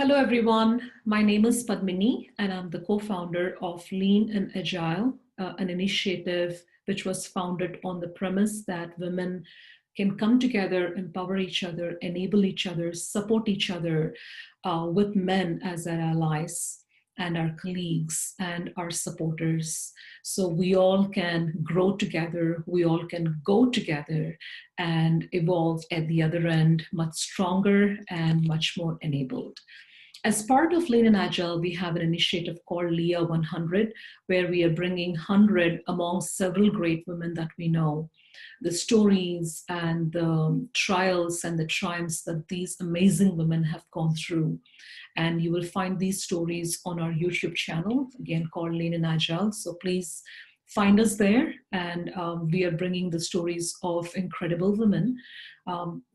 Hello, everyone. My name is Padmini, and I'm the co-founder of Lean and Agile, an initiative which was founded on the premise that women can come together, empower each other, enable each other, support each other with men as our allies and our colleagues and our supporters. So we all can grow together, we all can go together and evolve at the other end much stronger and much more enabled. As part of Lean and Agile, we have an initiative called LIA100, where we are bringing 100 among several great women that we know, the stories and the trials and the triumphs that these amazing women have gone through. And you will find these stories on our YouTube channel, again called Lean and Agile. So please find us there. And we are bringing the stories of incredible women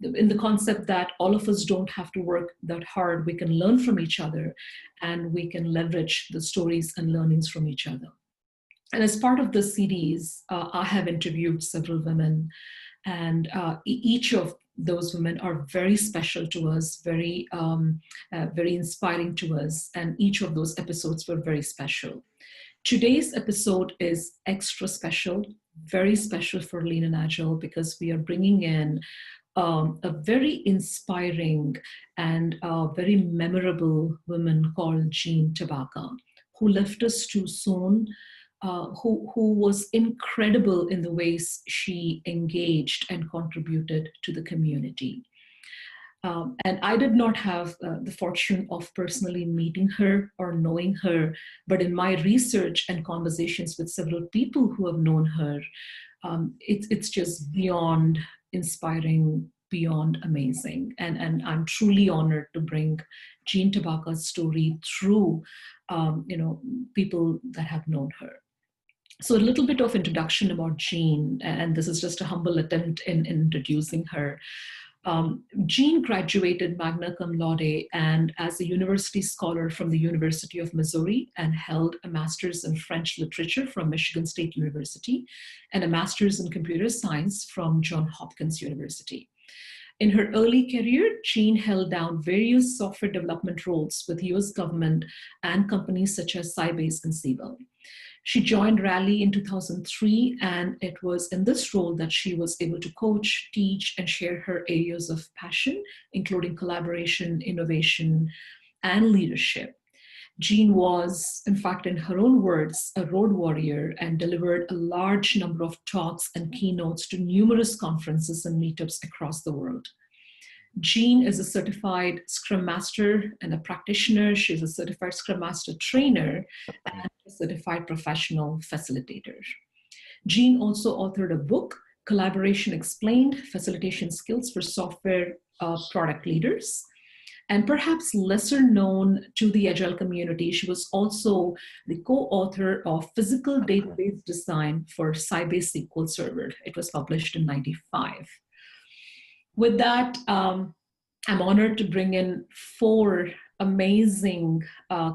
in the concept that all of us don't have to work that hard. We can learn from each other and we can leverage the stories and learnings from each other. And as part of the series, I have interviewed several women, and each of those women are very special to us, very inspiring to us, and each of those episodes were very special. Today's episode is extra special, very special for Lean and Agile, because we are bringing in a very inspiring and very memorable woman called Jean Tabaka, who left us too soon, who was incredible in the ways she engaged and contributed to the community. And I did not have the fortune of personally meeting her or knowing her, but in my research and conversations with several people who have known her, it's just beyond inspiring, beyond amazing. And I'm truly honored to bring Jean Tabaka's story through people that have known her. So a little bit of introduction about Jean, and this is just a humble attempt in introducing her. Jean graduated magna cum laude and as a university scholar from the University of Missouri, and held a master's in French literature from Michigan State University and a master's in computer science from Johns Hopkins University. In her early career, Jean held down various software development roles with US government and companies such as Sybase and Siebel. She joined Rally in 2003, and it was in this role that she was able to coach, teach, and share her areas of passion, including collaboration, innovation, and leadership. Jean was, in fact, in her own words, a road warrior and delivered a large number of talks and keynotes to numerous conferences and meetups across the world. Jean is a certified Scrum Master and a practitioner. She's a certified Scrum Master trainer and a certified professional facilitator. Jean also authored a book, Collaboration Explained, Facilitation Skills for Software Product Leaders. And perhaps lesser known to the Agile community, she was also the co-author of Physical Database Design for Sybase SQL Server. It was published in '95. With that, I'm honored to bring in 4 amazing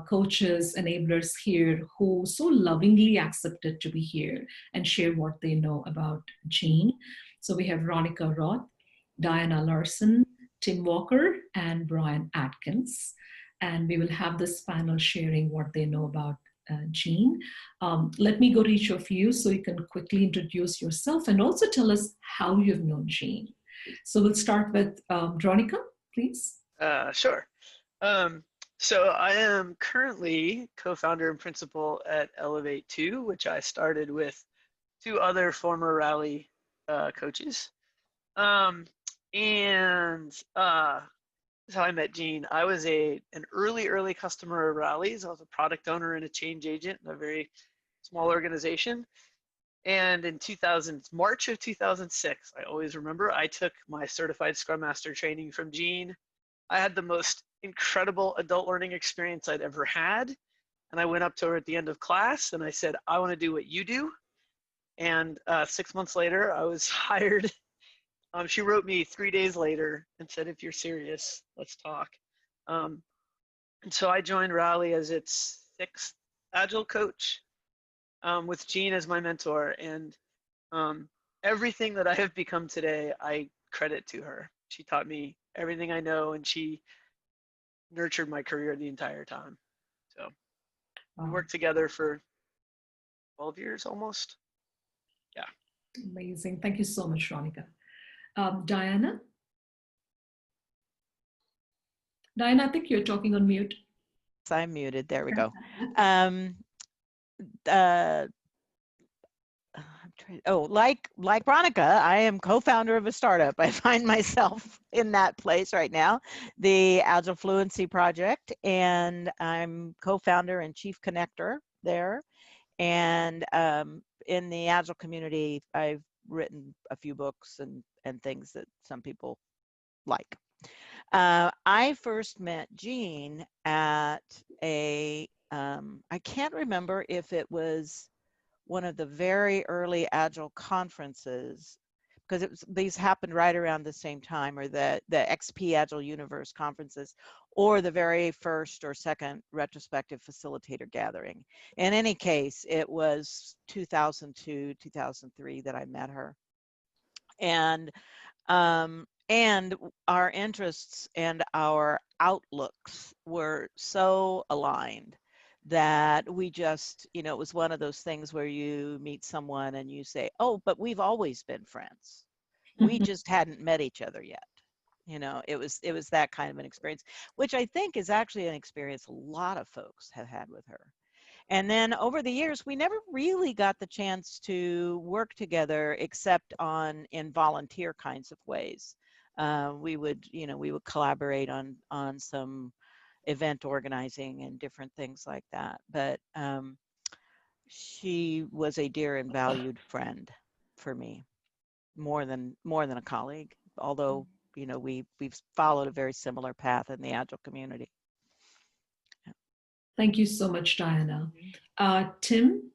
coaches, enablers here who so lovingly accepted to be here and share what they know about Jean. So we have Veronica Roth, Diana Larson, Tim Walker, and Brian Atkins. And we will have this panel sharing what they know about Jean. Let me go to each of you so you can quickly introduce yourself and also tell us how you've known Jean. So we'll start with Veronica, please. Sure. So I am currently co-founder and principal at Elevate 2, which I started with 2 other former Rally coaches. And this is how I met Jean. I was an early customer of Rally's. I was a product owner and a change agent in a very small organization. And in March of 2006, I always remember, I took my certified Scrum Master training from Jean. I had the most incredible adult learning experience I'd ever had. And I went up to her at the end of class and I said, I want to do what you do. And 6 months later, I was hired. She wrote me 3 days later and said, if you're serious, let's talk. And so I joined Rally as its 6th Agile coach. With Jean as my mentor, and everything that I have become today, I credit to her. She taught me everything I know, and she nurtured my career the entire time. So we Wow, worked together for 12 years almost. Yeah. amazing. Thank you so much, Ronica. Diana? Diana, I think you're talking on mute. I'm muted. There we go. Uh, like Ronica, I am co-founder of a startup. I find myself in that place right now, the Agile Fluency Project, and I'm co-founder and chief connector there. And in the Agile community, I've written a few books and things that some people like. I first met Jean at I can't remember if it was one of the very early Agile conferences, because these happened right around the same time, or the XP Agile Universe conferences, or the very first or second retrospective facilitator gathering. In any case, it was 2002, 2003 that I met her. And our interests and our outlooks were so aligned that we just, it was one of those things where you meet someone and you say, oh, but we've always been friends. We just hadn't met each other yet. It was that kind of an experience, which I think is actually an experience a lot of folks have had with her. And then over the years, we never really got the chance to work together except in volunteer kinds of ways. We would collaborate on some event organizing and different things like that. But she was a dear and valued friend for me, more than a colleague. Although we've followed a very similar path in the Agile community. Thank you so much, Diana. Tim?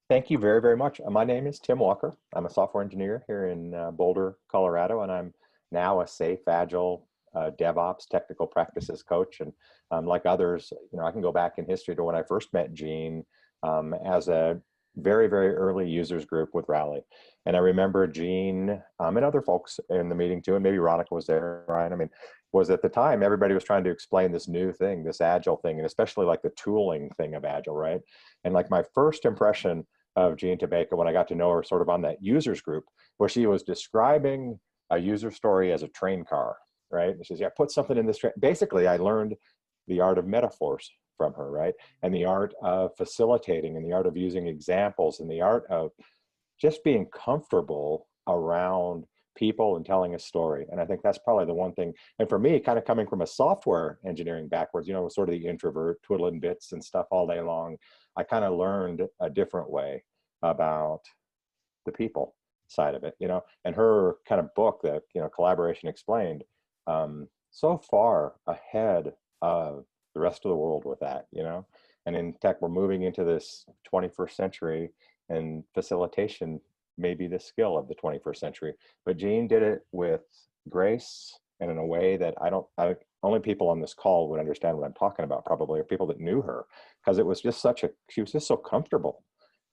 Thank you very, very much. My name is Tim Walker. I'm a software engineer here in Boulder, Colorado, and I'm now a safe, agile DevOps technical practices coach. And like others, I can go back in history to when I first met Jean as a very, very early users group with Rally. And I remember Jean and other folks in the meeting too, and maybe Ronica was there, Ryan. I mean, was at the time, everybody was trying to explain this new thing, this Agile thing, and especially like the tooling thing of Agile, right? And like my first impression of Jean Tabaka when I got to know her sort of on that users group, where she was describing a user story as a train car, right? And she says, yeah, put something in this train. Basically, I learned the art of metaphors from her, right? And the art of facilitating and the art of using examples and the art of just being comfortable around people and telling a story. And I think that's probably the one thing. And for me, kind of coming from a software engineering backwards, sort of the introvert, twiddling bits and stuff all day long, I kind of learned a different way about the people side of it, and her kind of book that, Collaboration Explained, so far ahead of the rest of the world with that, and in tech, we're moving into this 21st century, and facilitation may be the skill of the 21st century. But Jean did it with grace and in a way that only people on this call would understand what I'm talking about, probably, or people that knew her, because it was just she was just so comfortable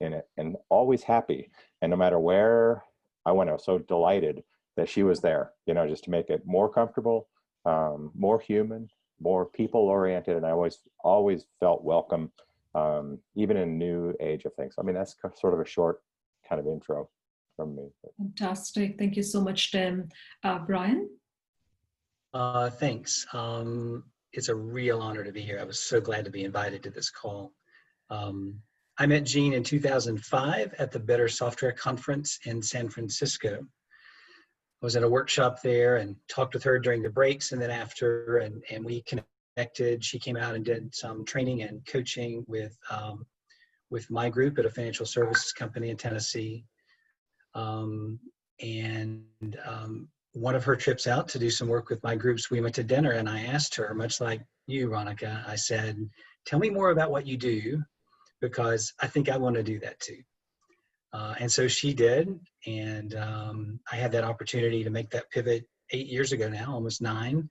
in it and always happy. And no matter where I went, I was so delighted that she was there, just to make it more comfortable, more human, more people oriented. And I always felt welcome, even in new age of things. I mean, that's sort of a short kind of intro from me. Fantastic. Thank you so much, Tim. Brian? Thanks. It's a real honor to be here. I was so glad to be invited to this call. I met Jean in 2005 at the Better Software Conference in San Francisco. I was at a workshop there and talked with her during the breaks and then after, and we connected. She came out and did some training and coaching with my group at a financial services company in Tennessee. One of her trips out to do some work with my groups, we went to dinner, and I asked her, much like you, Ronica, I said, tell me more about what you do, because I think I want to do that too. And so she did, and I had that opportunity to make that pivot 8 years ago now, almost 9.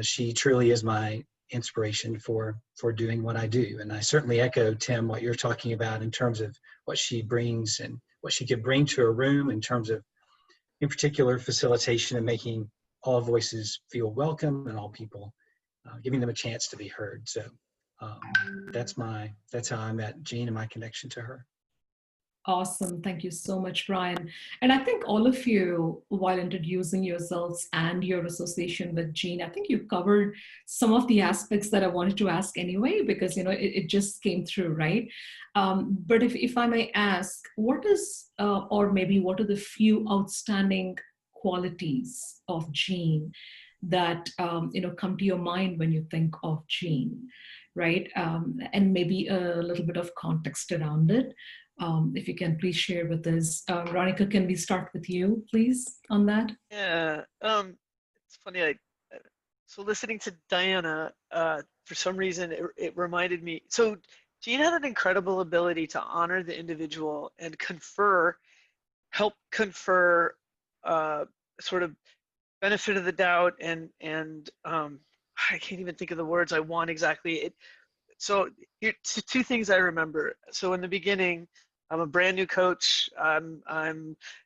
She truly is my inspiration for doing what I do. And I certainly echo, Tim, what you're talking about in terms of what she brings and what she could bring to a room in terms of, in particular, facilitation and making all voices feel welcome and all people, giving them a chance to be heard. So that's how I met Jean and my connection to her. Awesome. Thank you so much, Brian. And I think all of you, while introducing yourselves and your association with Jean, I think you covered some of the aspects that I wanted to ask anyway, because, you know, it just came through, right? But if I may ask, what is, or maybe what are the few outstanding qualities of Jean that, you know, come to your mind when you think of Jean, right? And maybe a little bit of context around it. If you can please share with us. Veronica, can we start with you, please, on that? Yeah, it's funny. So listening to Diana, for some reason, it reminded me. So Jean had an incredible ability to honor the individual and help confer sort of benefit of the doubt and I can't even think of the words I want exactly. So here, two things I remember. So in the beginning, I'm a brand new coach. I'm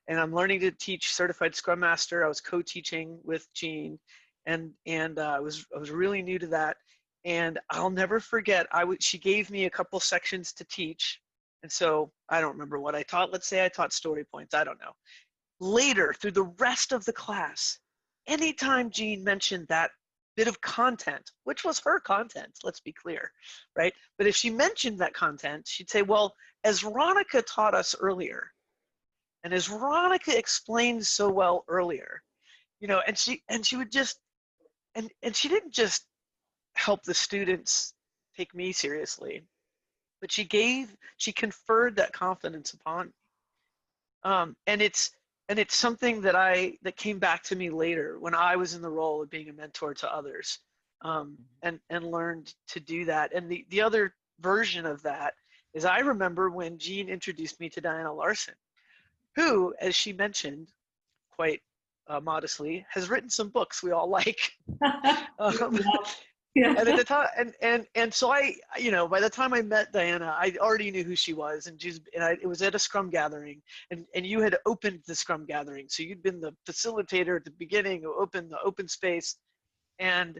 learning to teach certified Scrum Master. I was co-teaching with Jean, and I was really new to that. And I'll never forget. She gave me a couple sections to teach, and so I don't remember what I taught. Let's say I taught story points. I don't know. Later, through the rest of the class, anytime Jean mentioned that bit of content, which was her content, let's be clear, right? But if she mentioned that content, she'd say, well, as Veronica taught us earlier, and as Veronica explained so well earlier, you know, and she would just, and she didn't just help the students take me seriously, but she conferred that confidence upon me. And it's something that came back to me later when I was in the role of being a mentor to others, and learned to do that. And the other version of that is I remember when Jean introduced me to Diana Larson, who, as she mentioned quite modestly, has written some books we all like. Yeah. And at the time, and so I, you know, by the time I met Diana, I already knew who she was, and it was at a Scrum gathering, and you had opened the Scrum gathering, so you'd been the facilitator at the beginning, who opened the open space, and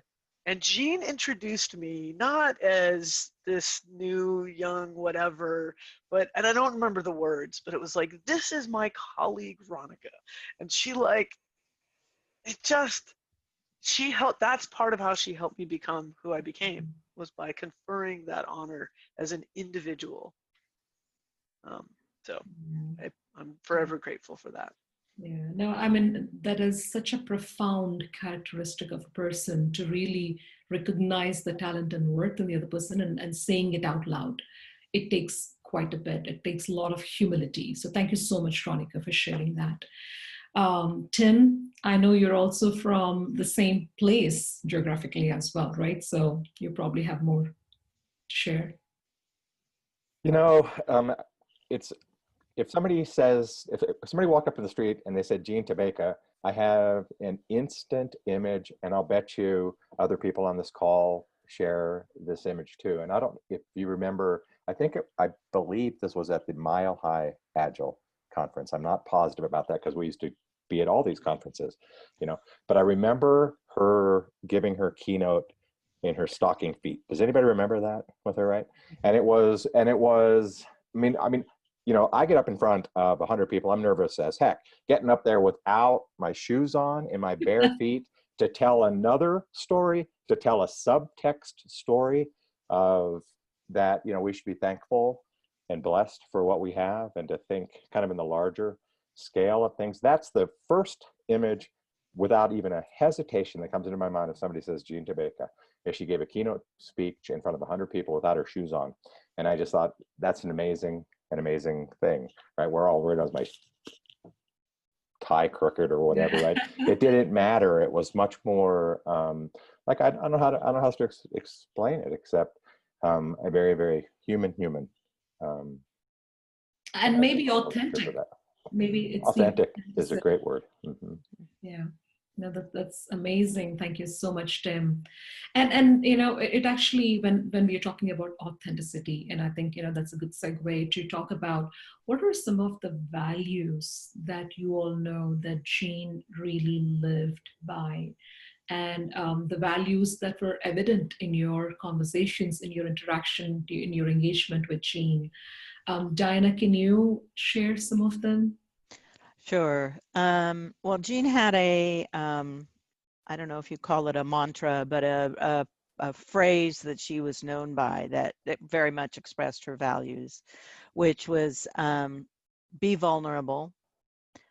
Jean introduced me not as this new young whatever, and I don't remember the words, but it was like, this is my colleague Veronica, and she helped. That's part of how she helped me become who I became, was by conferring that honor as an individual. So I'm forever grateful for that. Yeah, no, I mean, that is such a profound characteristic of a person, to really recognize the talent and worth in the other person and saying it out loud. It takes quite a bit. It takes a lot of humility. So thank you so much, Veronica, for sharing that. Tim, I know you're also from the same place geographically as well, right? So you probably have more to share. You know, if somebody walked up in the street and they said Jean Tabaka, I have an instant image, and I'll bet you other people on this call share this image too. And if you remember, I believe this was at the Mile High Agile conference. I'm not positive about that because we used to be at all these conferences, you know, but I remember her giving her keynote in her stocking feet. Does anybody remember that with her, right? And it was, I mean, you know, I get up in front of 100 people. I'm nervous as heck. Getting up there without my shoes on in my bare feet to tell another story, to tell a subtext story of that, you know, we should be thankful and blessed for what we have, and to think kind of in the larger scale of things. That's the first image without even a hesitation that comes into my mind if somebody says Jean Tabaka, if she gave a keynote speech in front of 100 people without her shoes on. And I just thought, that's an amazing thing, right? We're all worried about my tie crooked or whatever, right? It didn't matter. It was much more like I don't know how to explain it, except a very, very human. And maybe authentic. Maybe it's authentic is a great word. Mm-hmm. Yeah. No, that's amazing. Thank you so much, Tim. And you know, it actually, when we're talking about authenticity, and I think, you know, that's a good segue to talk about what are some of the values that you all know that Jean really lived by, and the values that were evident in your conversations, in your interaction, in your engagement with Jean. Diana, can you share some of them? Sure. Well, Jean had a, I don't know if you call it a mantra, but a phrase that she was known by that very much expressed her values, which was be vulnerable,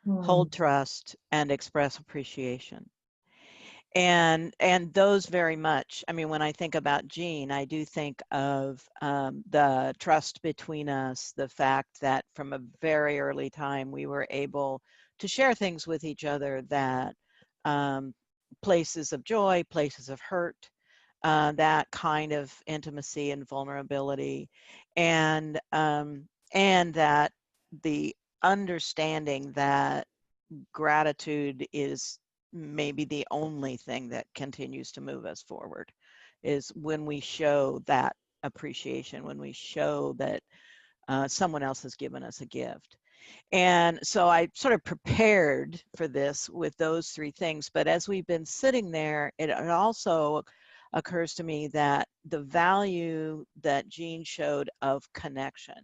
hold trust, and express appreciation. And those very much, I mean, when I think about Jean, I do think of the trust between us, the fact that from a very early time we were able to share things with each other, that places of joy, places of hurt, that kind of intimacy and vulnerability, and that the understanding that gratitude is maybe the only thing that continues to move us forward, is when we show that appreciation, when we show that someone else has given us a gift. And so I sort of prepared for this with those three things. But as we've been sitting there, it also occurs to me that the value that Jean showed of connection,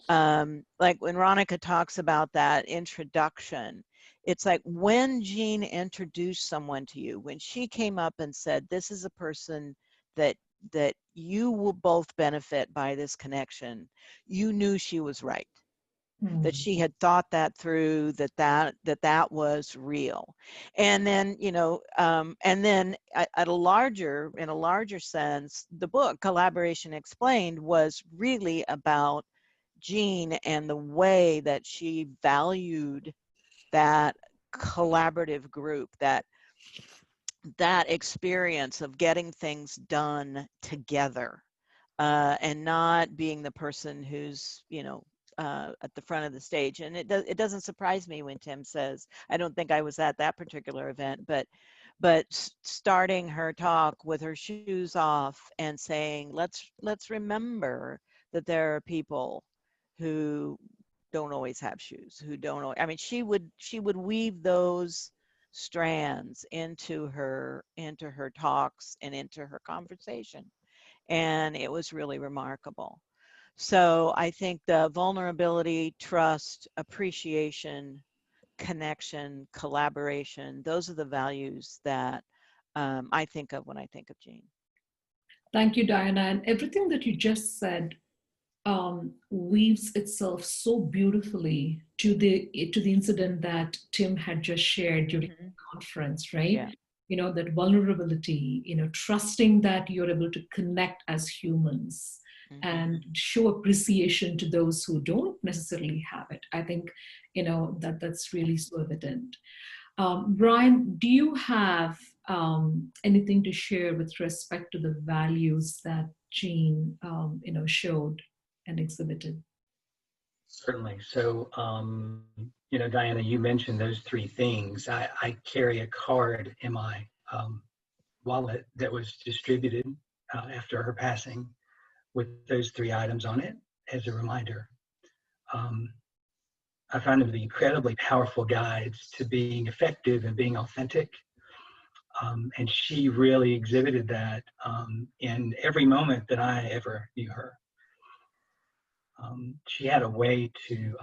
like when Ronica talks about that introduction, it's like when Jean introduced someone to you, when she came up and said, this is a person that you will both benefit by this connection, you knew she was right. That she had thought that through, that was real. And then, you know, and then in a larger sense, the book Collaboration Explained was really about Jean and the way that she valued that collaborative group, that experience of getting things done together, and not being the person who's, you know, at the front of the stage. And it doesn't surprise me when Tim says, I don't think I was at that particular event, but starting her talk with her shoes off and saying, let's remember that there are people who don't always have shoes, who don't always, I mean, she would weave those strands into her talks and into her conversation, and it was really remarkable. So I think the vulnerability, trust, appreciation, connection, collaboration, those are the values that I think of when I think of Jean. Thank you, Diana. And everything that you just said weaves itself so beautifully to the incident that Tim had just shared during the conference, right? Yeah. You know, that vulnerability, you know, trusting that you're able to connect as humans and show appreciation to those who don't necessarily have it. I think, you know, that's really so evident. Brian, do you have anything to share with respect to the values that Jean, you know, showed and exhibited? Certainly. So, you know, Diana, you mentioned those three things. I carry a card in my wallet that was distributed after her passing with those three items on it as a reminder. I find them to be incredibly powerful guides to being effective and being authentic. And she really exhibited that in every moment that I ever knew her. She had a way to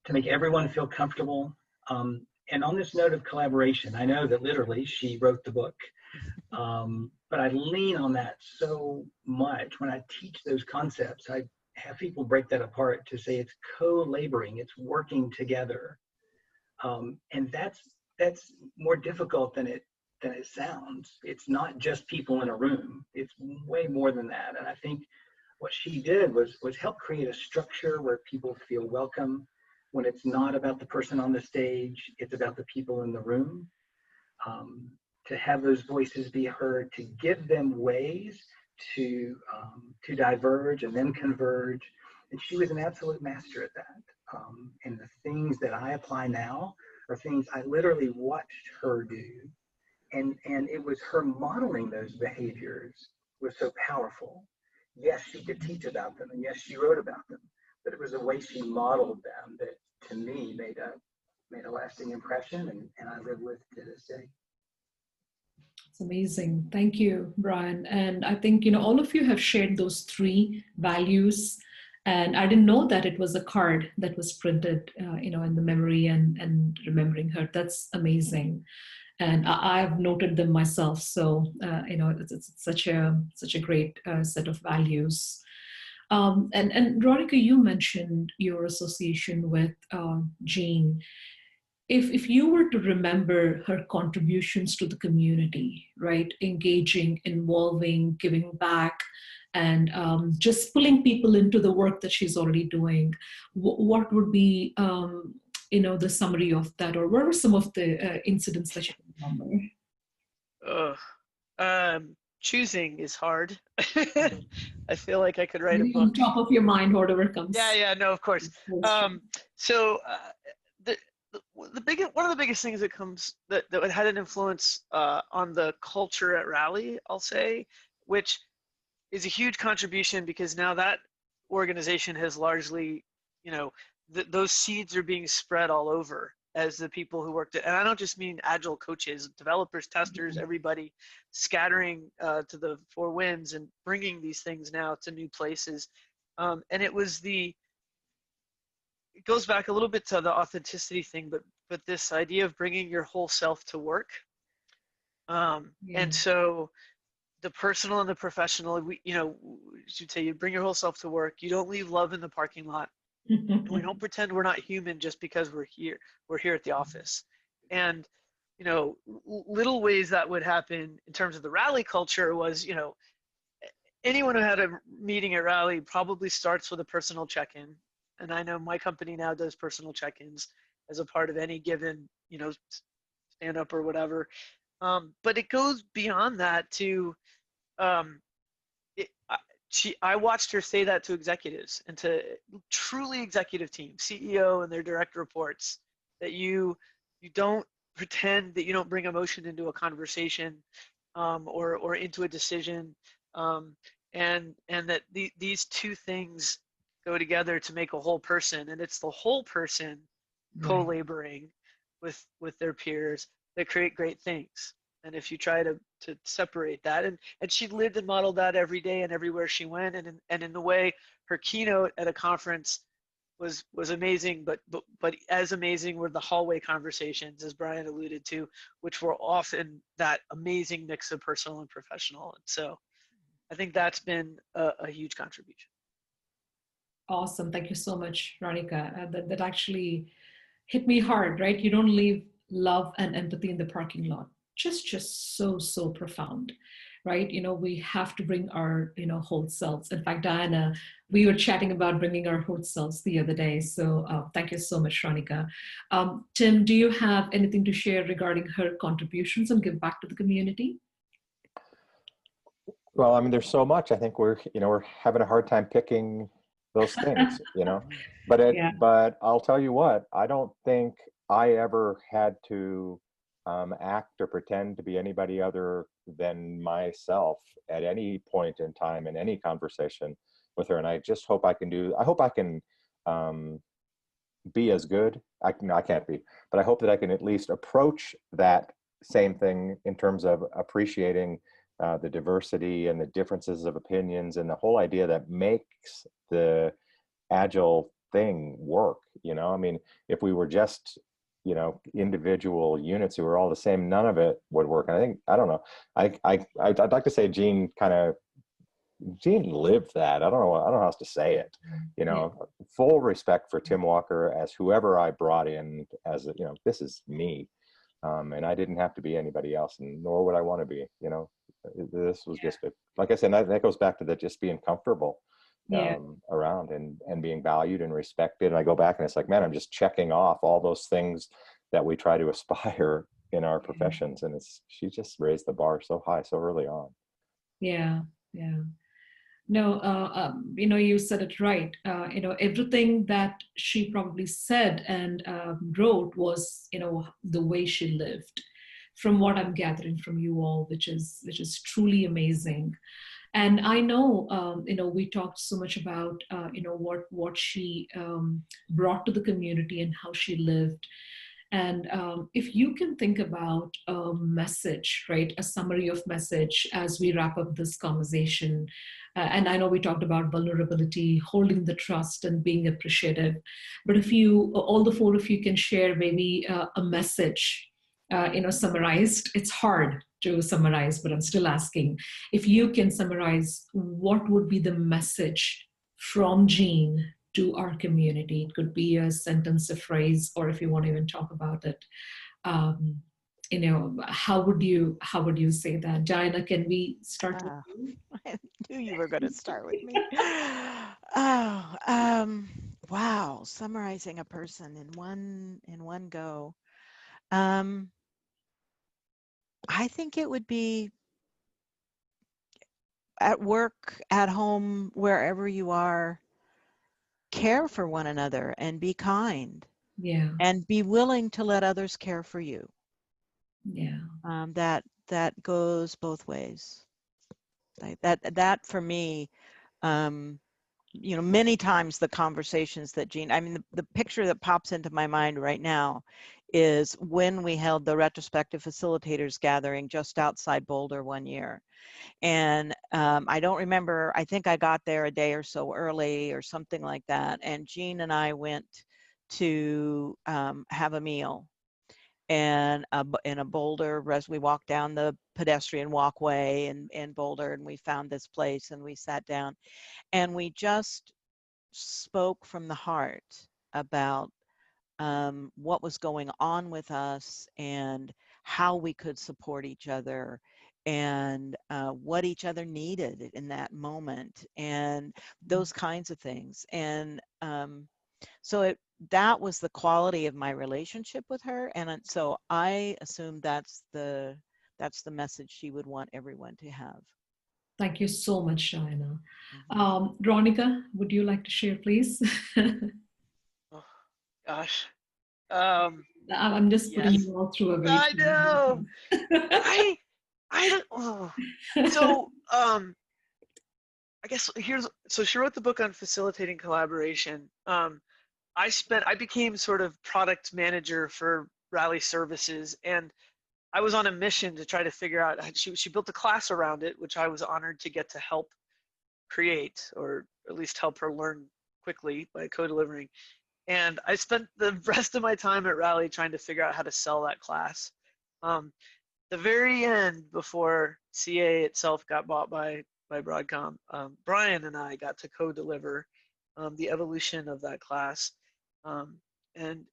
make everyone feel comfortable. And on this note of collaboration, I know that literally she wrote the book, but I lean on that so much when I teach those concepts. I have people break that apart to say it's co-laboring, it's working together, and that's more difficult than it sounds. It's not just people in a room; it's way more than that. And I think what she did was help create a structure where people feel welcome. When it's not about the person on the stage, it's about the people in the room. To have those voices be heard, to give them ways to diverge and then converge. And she was an absolute master at that. And the things that I apply now are things I literally watched her do. And it was her modeling those behaviors was so powerful. Yes, she could teach about them, and yes, she wrote about them, but it was the way she modeled them that, to me, made a lasting impression, and I live with to this day. It's amazing. Thank you, Brian. And I think, all of you have shared those three values. And I didn't know that it was a card that was printed, in the memory and remembering her. That's amazing. And I've noted them myself. So, it's such a great set of values. And Veronica, you mentioned your association with Jean. If you were to remember her contributions to the community, right, engaging, involving, giving back, and just pulling people into the work that she's already doing, what would be the summary of that, or what were some of the incidents that you remember? Choosing is hard. I feel like I could write a book. On top of your mind, whatever comes. Yeah, no, of course. So one of the biggest things that had an influence on the culture at Rally, I'll say, which is a huge contribution, because now that organization has largely, those seeds are being spread all over as the people who worked it. And I don't just mean Agile coaches, developers, testers, everybody scattering to the four winds and bringing these things now to new places. And it goes back a little bit to the authenticity thing, but this idea of bringing your whole self to work. And so the personal and the professional, should say you bring your whole self to work. You don't leave love in the parking lot. We don't pretend we're not human just because we're here. We're here at the office. And, little ways that would happen in terms of the Rally culture was, anyone who had a meeting at Rally probably starts with a personal check-in. And I know my company now does personal check-ins as a part of any given, stand-up or whatever. But it goes beyond that to, I watched her say that to executives and to truly executive teams, CEO and their direct reports, that you don't pretend that you don't bring emotion into a conversation or into a decision, and that these two things go together to make a whole person, and it's the whole person co-laboring with their peers that create great things. And if you try to separate that, and she lived and modeled that every day and everywhere she went, and in the way her keynote at a conference was amazing, but as amazing were the hallway conversations, as Brian alluded to, which were often that amazing mix of personal and professional. And so I think that's been a huge contribution. Awesome. Thank you so much, Veronica. That actually hit me hard, right? You don't leave love and empathy in the parking lot. Just so profound, right? We have to bring our, whole selves. In fact, Diana, we were chatting about bringing our whole selves the other day. So thank you so much, Veronica. Tim, do you have anything to share regarding her contributions and give back to the community? Well, I mean, there's so much. I think we're having a hard time picking those things, but I'll tell you what, I don't think I ever had to act or pretend to be anybody other than myself at any point in time in any conversation with her. And I just hope I can be as good. I can't be, but I hope that I can at least approach that same thing in terms of appreciating the diversity and the differences of opinions and the whole idea that makes the Agile thing work. I mean, if we were just individual units who were all the same, none of it would work. And I don't know. I'd like to say Jean lived that. I don't know how else to say it. Full respect for Tim Walker as whoever I brought in as this is me, and I didn't have to be anybody else, and nor would I want to be. This was just like I said. That goes back to just being comfortable around and being valued and respected. And I go back and it's like, man, I'm just checking off all those things that we try to aspire in our professions. And she just raised the bar so high so early on. Yeah. No, you said it right. Everything that she probably said and wrote was, the way she lived, from what I'm gathering from you all, which is truly amazing. And I know, we talked so much about, what she brought to the community and how she lived. And if you can think about a message, right, a summary of message as we wrap up this conversation, and I know we talked about vulnerability, holding the trust, and being appreciative. But if you, all the four of you, can share maybe a message, summarized. It's hard to summarize, but I'm still asking if you can summarize what would be the message from Jean to our community. It could be a sentence, a phrase, or if you want to even talk about it, how would you say that? Diana, can we start with you? I knew you were going to start with me. Oh, wow! Summarizing a person in one go. I think it would be at work, at home, wherever you are. Care for one another and be kind. Yeah. And be willing to let others care for you. Yeah. That goes both ways. Like that for me, many times the conversations that Jean, the picture that pops into my mind right now is when we held the retrospective facilitators gathering just outside Boulder one year. And I don't remember, I think I got there a day or so early or something like that. And Jean and I went to have a meal and in a Boulder, as we walked down the pedestrian walkway in Boulder, and we found this place and we sat down and we just spoke from the heart about what was going on with us and how we could support each other and what each other needed in that moment and those kinds of things. And so that was the quality of my relationship with her. And so I assume that's the message she would want everyone to have. Thank you so much, Diana. Veronica, would you like to share, please? Oh, gosh. I'm just putting you all through a very. I know. I don't. Oh. So I guess so she wrote the book on facilitating collaboration. I became sort of product manager for Rally Services, and I was on a mission to try to figure out. She built a class around it, which I was honored to get to help create, or at least help her learn quickly by co-delivering. And I spent the rest of my time at Rally trying to figure out how to sell that class. The very end, before CA itself got bought by Broadcom, Brian and I got to co-deliver the evolution of that class. And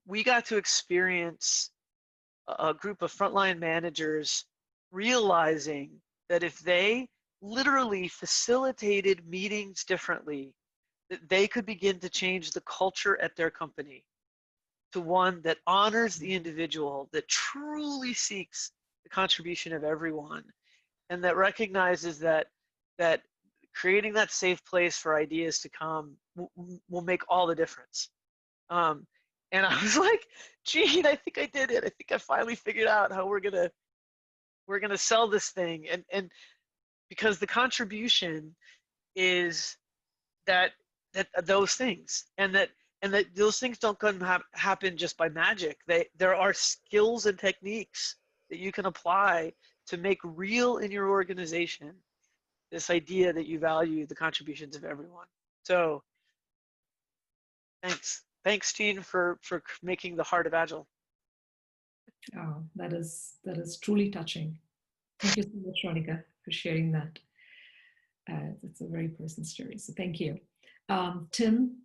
we got to experience a group of frontline managers realizing that if they literally facilitated meetings differently, that they could begin to change the culture at their company to one that honors the individual, that truly seeks the contribution of everyone, and that recognizes that creating that safe place for ideas to come will make all the difference. And I was like, Gene, I think I did it. I think I finally figured out how we're gonna sell this thing. And because the contribution is that those things, and that those things don't come happen just by magic. There are skills and techniques that you can apply to make real in your organization this idea that you value the contributions of everyone. So thanks Gene for making the heart of Agile. Oh, that is truly touching. Thank you so much, Veronica, for sharing that. It's a very personal story, so thank you. Tim?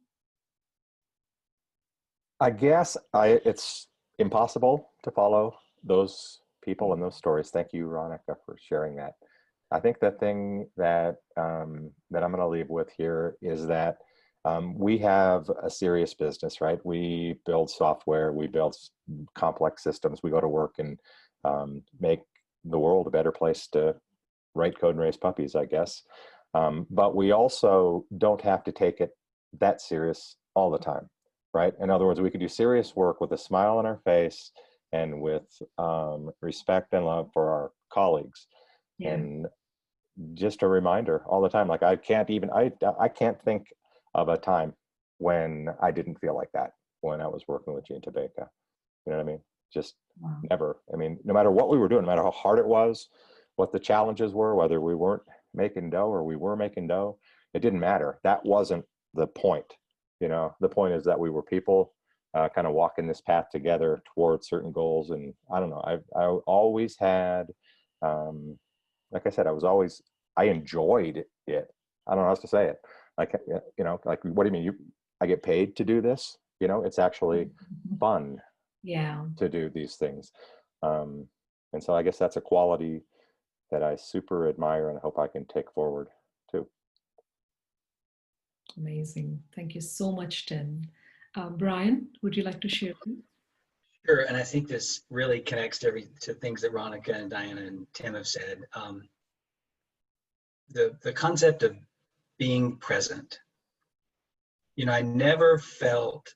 I guess it's impossible to follow those people and those stories. Thank you, Veronica, for sharing that. I think the thing that that I'm going to leave with here is that we have a serious business, right? We build software, we build complex systems, we go to work and make the world a better place to write code and raise puppies, I guess. But we also don't have to take it that serious all the time, right? In other words, we could do serious work with a smile on our face and with respect and love for our colleagues. Yeah. And just a reminder all the time, like I can't think of a time when I didn't feel like that when I was working with Jean Tabaka. You know what I mean? Just Wow. never. I mean, no matter what we were doing, no matter how hard it was, what the challenges were, whether we weren't making dough or we were making dough, it didn't matter. That wasn't the point. You know, the point is that we were people kind of walking this path together towards certain goals. And I don't know, I always had, like I said, I enjoyed it. I don't know how else to say it. Like, you know, like, what do you mean? I get paid to do this? You know, it's actually fun. Yeah. To do these things. And so I guess that's a quality that I super admire and hope I can take forward too. Amazing. Thank you so much, Tim. Brian, would you like to share? Sure, and I think this really connects to things that Ronica and Diana and Tim have said. The concept of being present. You know, I never felt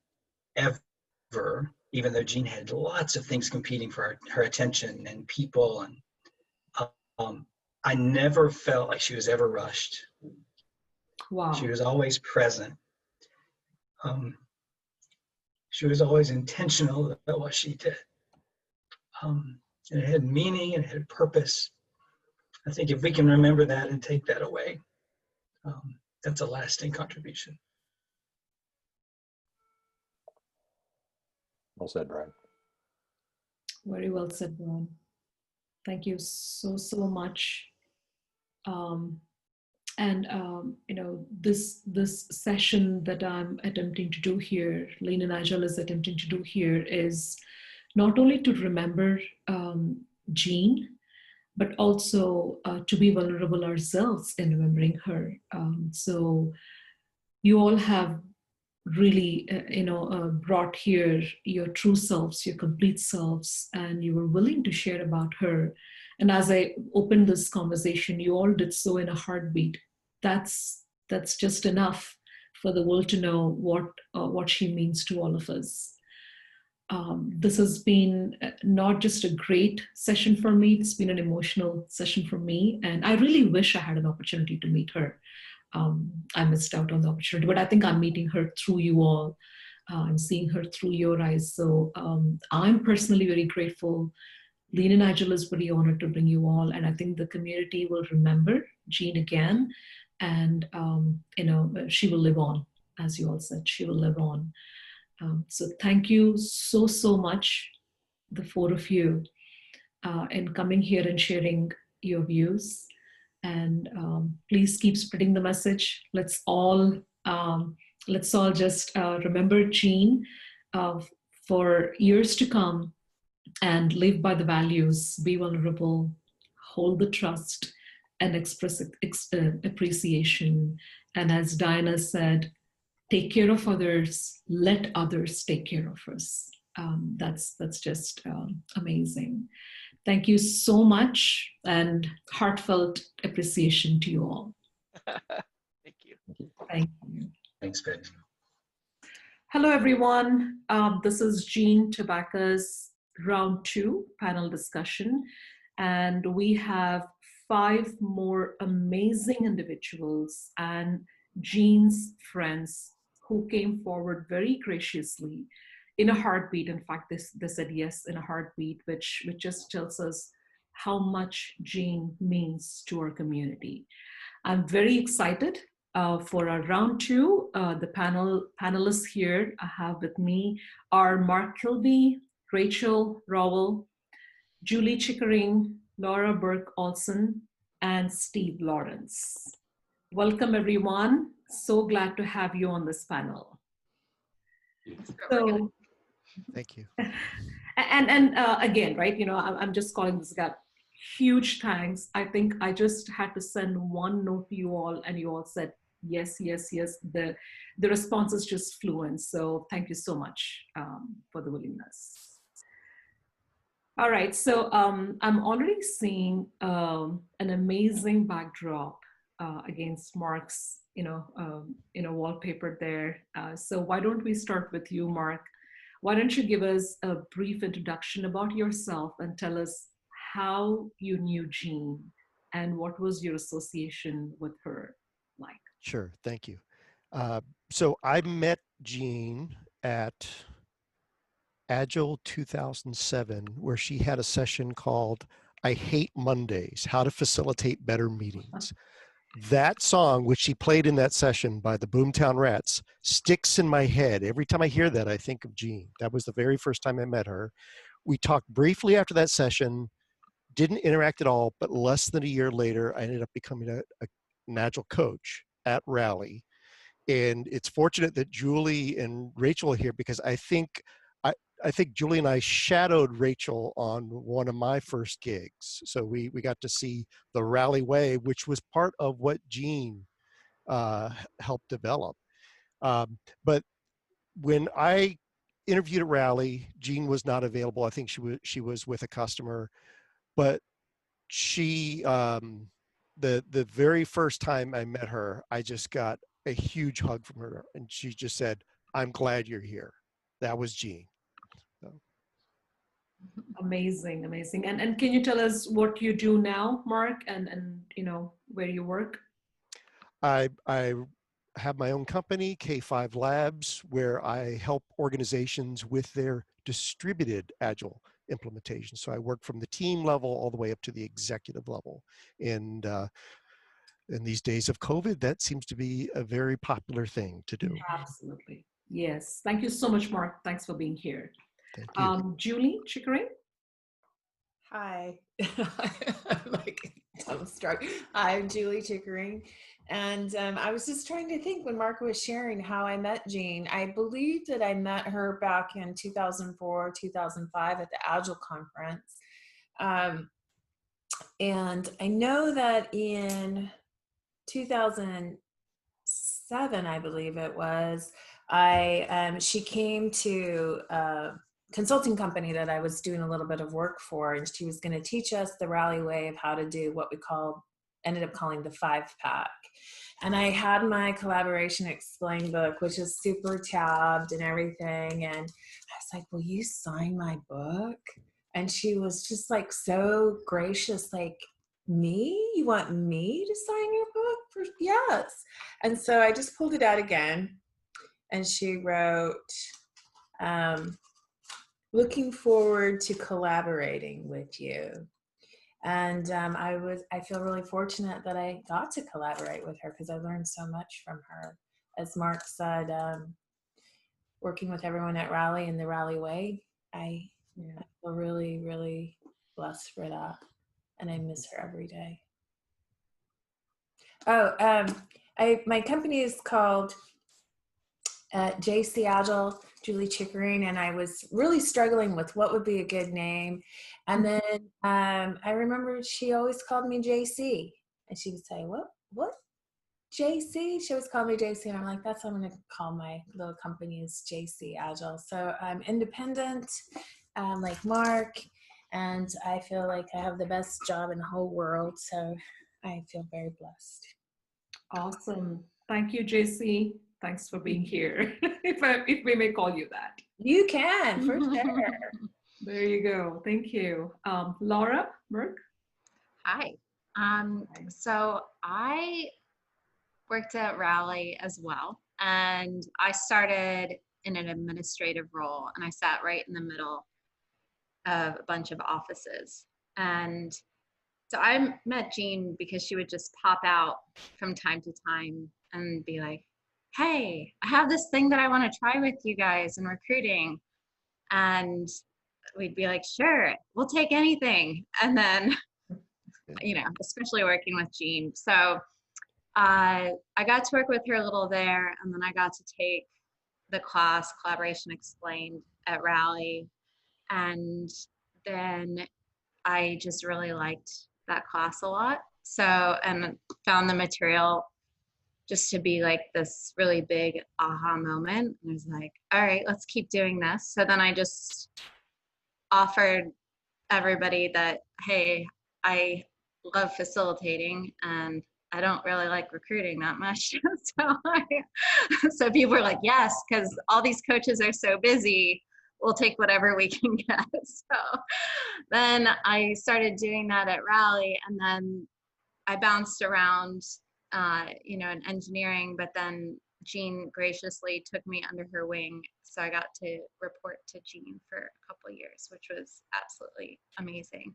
ever, even though Jean had lots of things competing for her attention and people, and I never felt like she was ever rushed. Wow. She was always present. She was always intentional about what she did. And it had meaning and it had purpose. I think if we can remember that and take that away, that's a lasting contribution. Well said, Brian. Very well said, Brian. Thank you so much. You know, this session that I'm attempting to do here, Lean and Agile is attempting to do here, is not only to remember Jean, but also to be vulnerable ourselves in remembering her. So you all have really, brought here your true selves, your complete selves, and you were willing to share about her. And as I opened this conversation, you all did so in a heartbeat. That's just enough for the world to know what she means to all of us. This has been not just a great session for me, it's been an emotional session for me, and I really wish I had an opportunity to meet her. I missed out on the opportunity, but I think I'm meeting her through you all. I'm seeing her through your eyes. So I'm personally very grateful. Lean and Agile is very honored to bring you all, and I think the community will remember Jean again, and she will live on, as you all said, she will live on. So thank you so much, the four of you, in coming here and sharing your views. And please keep spreading the message. Let's all just remember Jean for years to come, and live by the values: be vulnerable, hold the trust, and express appreciation. And as Diana said, take care of others, let others take care of us. That's just amazing. Thank you so much, and heartfelt appreciation to you all. Thank you. Thank you. Thanks, Ben. Hello, everyone. This is Jean Tabaka's round 2 panel discussion, and we have 5 more amazing individuals and Jean's friends who came forward very graciously in a heartbeat. In fact, they said yes in a heartbeat, which just tells us how much Jean means to our community. I'm very excited for our round 2. The panelists here I have with me are Mark Kilby, Rachel Rowell, Julie Chickering, Laura Burke-Olson, and Steve Lawrence. Welcome, everyone. So glad to have you on this panel. So, thank you. And again, right, I'm just calling this gap. Huge thanks. I think I just had to send one note to you all, and you all said yes, yes, yes. The responses just flew in. So thank you so much for the willingness. All right, so I'm already seeing an amazing backdrop against Mark's, wallpaper there. So why don't we start with you, Mark? Why don't you give us a brief introduction about yourself and tell us how you knew Jean and what was your association with her like? Sure, thank you. So I met Jean at Agile 2007, where she had a session called I Hate Mondays, How to Facilitate Better Meetings. That song, which she played in that session by the Boomtown Rats, sticks in my head. Every time I hear that, I think of Jean. That was the very first time I met her. We talked briefly after that session, didn't interact at all, but less than a year later, I ended up becoming an Agile coach at Rally. And it's fortunate that Julie and Rachel are here because I think Julie and I shadowed Rachel on one of my first gigs. So we got to see the Rally Way, which was part of what Jean helped develop. But when I interviewed at Rally, Jean was not available. I think she was with a customer, but she the very first time I met her, I just got a huge hug from her, and she just said, "I'm glad you're here." That was Jean. So. Amazing, amazing. And can you tell us what you do now, Mark, and where you work? I have my own company, K5 Labs, where I help organizations with their distributed Agile implementation. So I work from the team level all the way up to the executive level. And in these days of COVID, that seems to be a very popular thing to do. Absolutely. Yes. Thank you so much, Mark. Thanks for being here. Thank you. Julie Chickering? Hi, I'm like dumbstruck. I'm Julie Chickering, and I was just trying to think when Mark was sharing how I met Jean. I believe that I met her back in 2004, 2005 at the Agile conference, and I know that in 2007, I believe it was, she came to consulting company that I was doing a little bit of work for, and she was going to teach us the Rally way of how to do what we ended up calling the 5-pack. And I had my collaboration explain book, which is super tabbed and everything. And I was like, will you sign my book? And she was just like so gracious, like, me? You want me to sign your book? Yes. And so I just pulled it out again, and she wrote, looking forward to collaborating with you. And I feel really fortunate that I got to collaborate with her because I learned so much from her. As Mark said, working with everyone at Rally in the Rally way, I feel really, really blessed for that. And I miss her every day. My company is called JC Agile, Julie Chickering, and I was really struggling with what would be a good name. And then I remember she always called me JC, and she would say, what? JC? She always called me JC, and I'm like, that's what I'm going to call my little company, is JC Agile. So I'm independent, like Mark, and I feel like I have the best job in the whole world. So I feel very blessed. Awesome. Thank you, JC. Thanks for being here. if we may call you that. You can, for sure. There you go. Thank you. Laura Burke? Hi. So I worked at Rally as well, and I started in an administrative role, and I sat right in the middle of a bunch of offices. And so I met Jean because she would just pop out from time to time and be like, hey, I have this thing that I want to try with you guys in recruiting. And we'd be like, sure, we'll take anything. And then, especially working with Jean. So I got to work with her a little there, and then I got to take the class Collaboration Explained at Rally. And then I just really liked that class a lot. So, and found the material just to be like this really big aha moment. And I was like, all right, let's keep doing this. So then I just offered everybody that, hey, I love facilitating and I don't really like recruiting that much. So people are like, yes, because all these coaches are so busy, we'll take whatever we can get. So then I started doing that at Rally, and then I bounced around, in engineering, but then Jean graciously took me under her wing. So I got to report to Jean for a couple of years, which was absolutely amazing.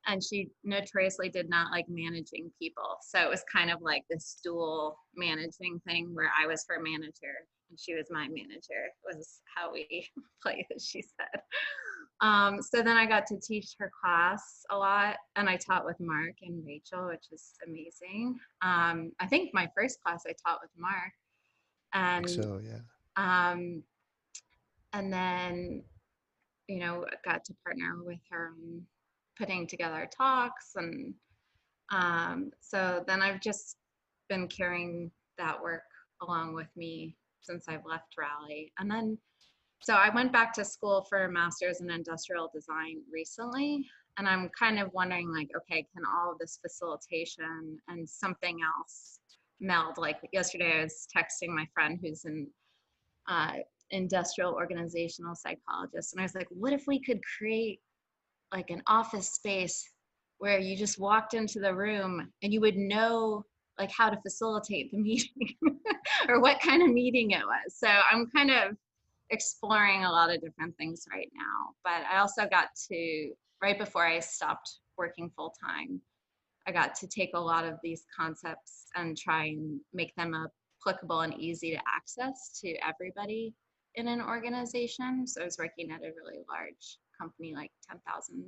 And she notoriously did not like managing people. So it was kind of like this dual managing thing where I was her manager and she was my manager, was how we played, as she said. So then I got to teach her class a lot, and I taught with Mark and Rachel, which is amazing. I think my first class I taught with Mark. And so, yeah. And then, got to partner with her on putting together talks. And so then I've just been carrying that work along with me since I've left Rally. And then, so I went back to school for a master's in industrial design recently. And I'm kind of wondering, like, okay, can all of this facilitation and something else meld? Like yesterday I was texting my friend who's an industrial organizational psychologist, and I was like, what if we could create like an office space where you just walked into the room and you would know like how to facilitate the meeting or what kind of meeting it was. So I'm kind of exploring a lot of different things right now. But I also got to, right before I stopped working full time, I got to take a lot of these concepts and try and make them applicable and easy to access to everybody in an organization. So I was working at a really large company, like 10,000,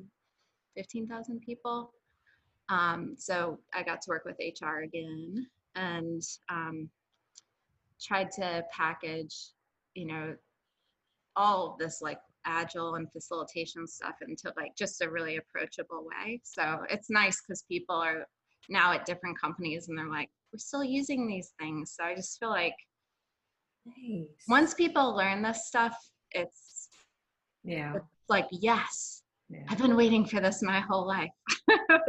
15,000 people. So I got to work with HR again and tried to package, all of this like Agile and facilitation stuff into like just a really approachable way. So it's nice because people are now at different companies and they're like, we're still using these things. So I just feel like Nice. once people learn this stuff, it's like, yes, I've been waiting for this my whole life.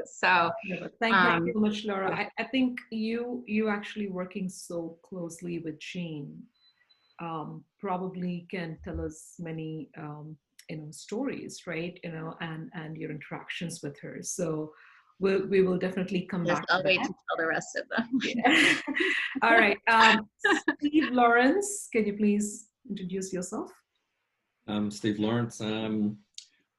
So thank you so much, Laura. I think you actually working so closely with Jean probably can tell us many stories, right? And your interactions with her. So we will definitely come back. I'll wait to tell the rest of them. Yeah. All right. Steve Lawrence, can you please introduce yourself? Steve Lawrence.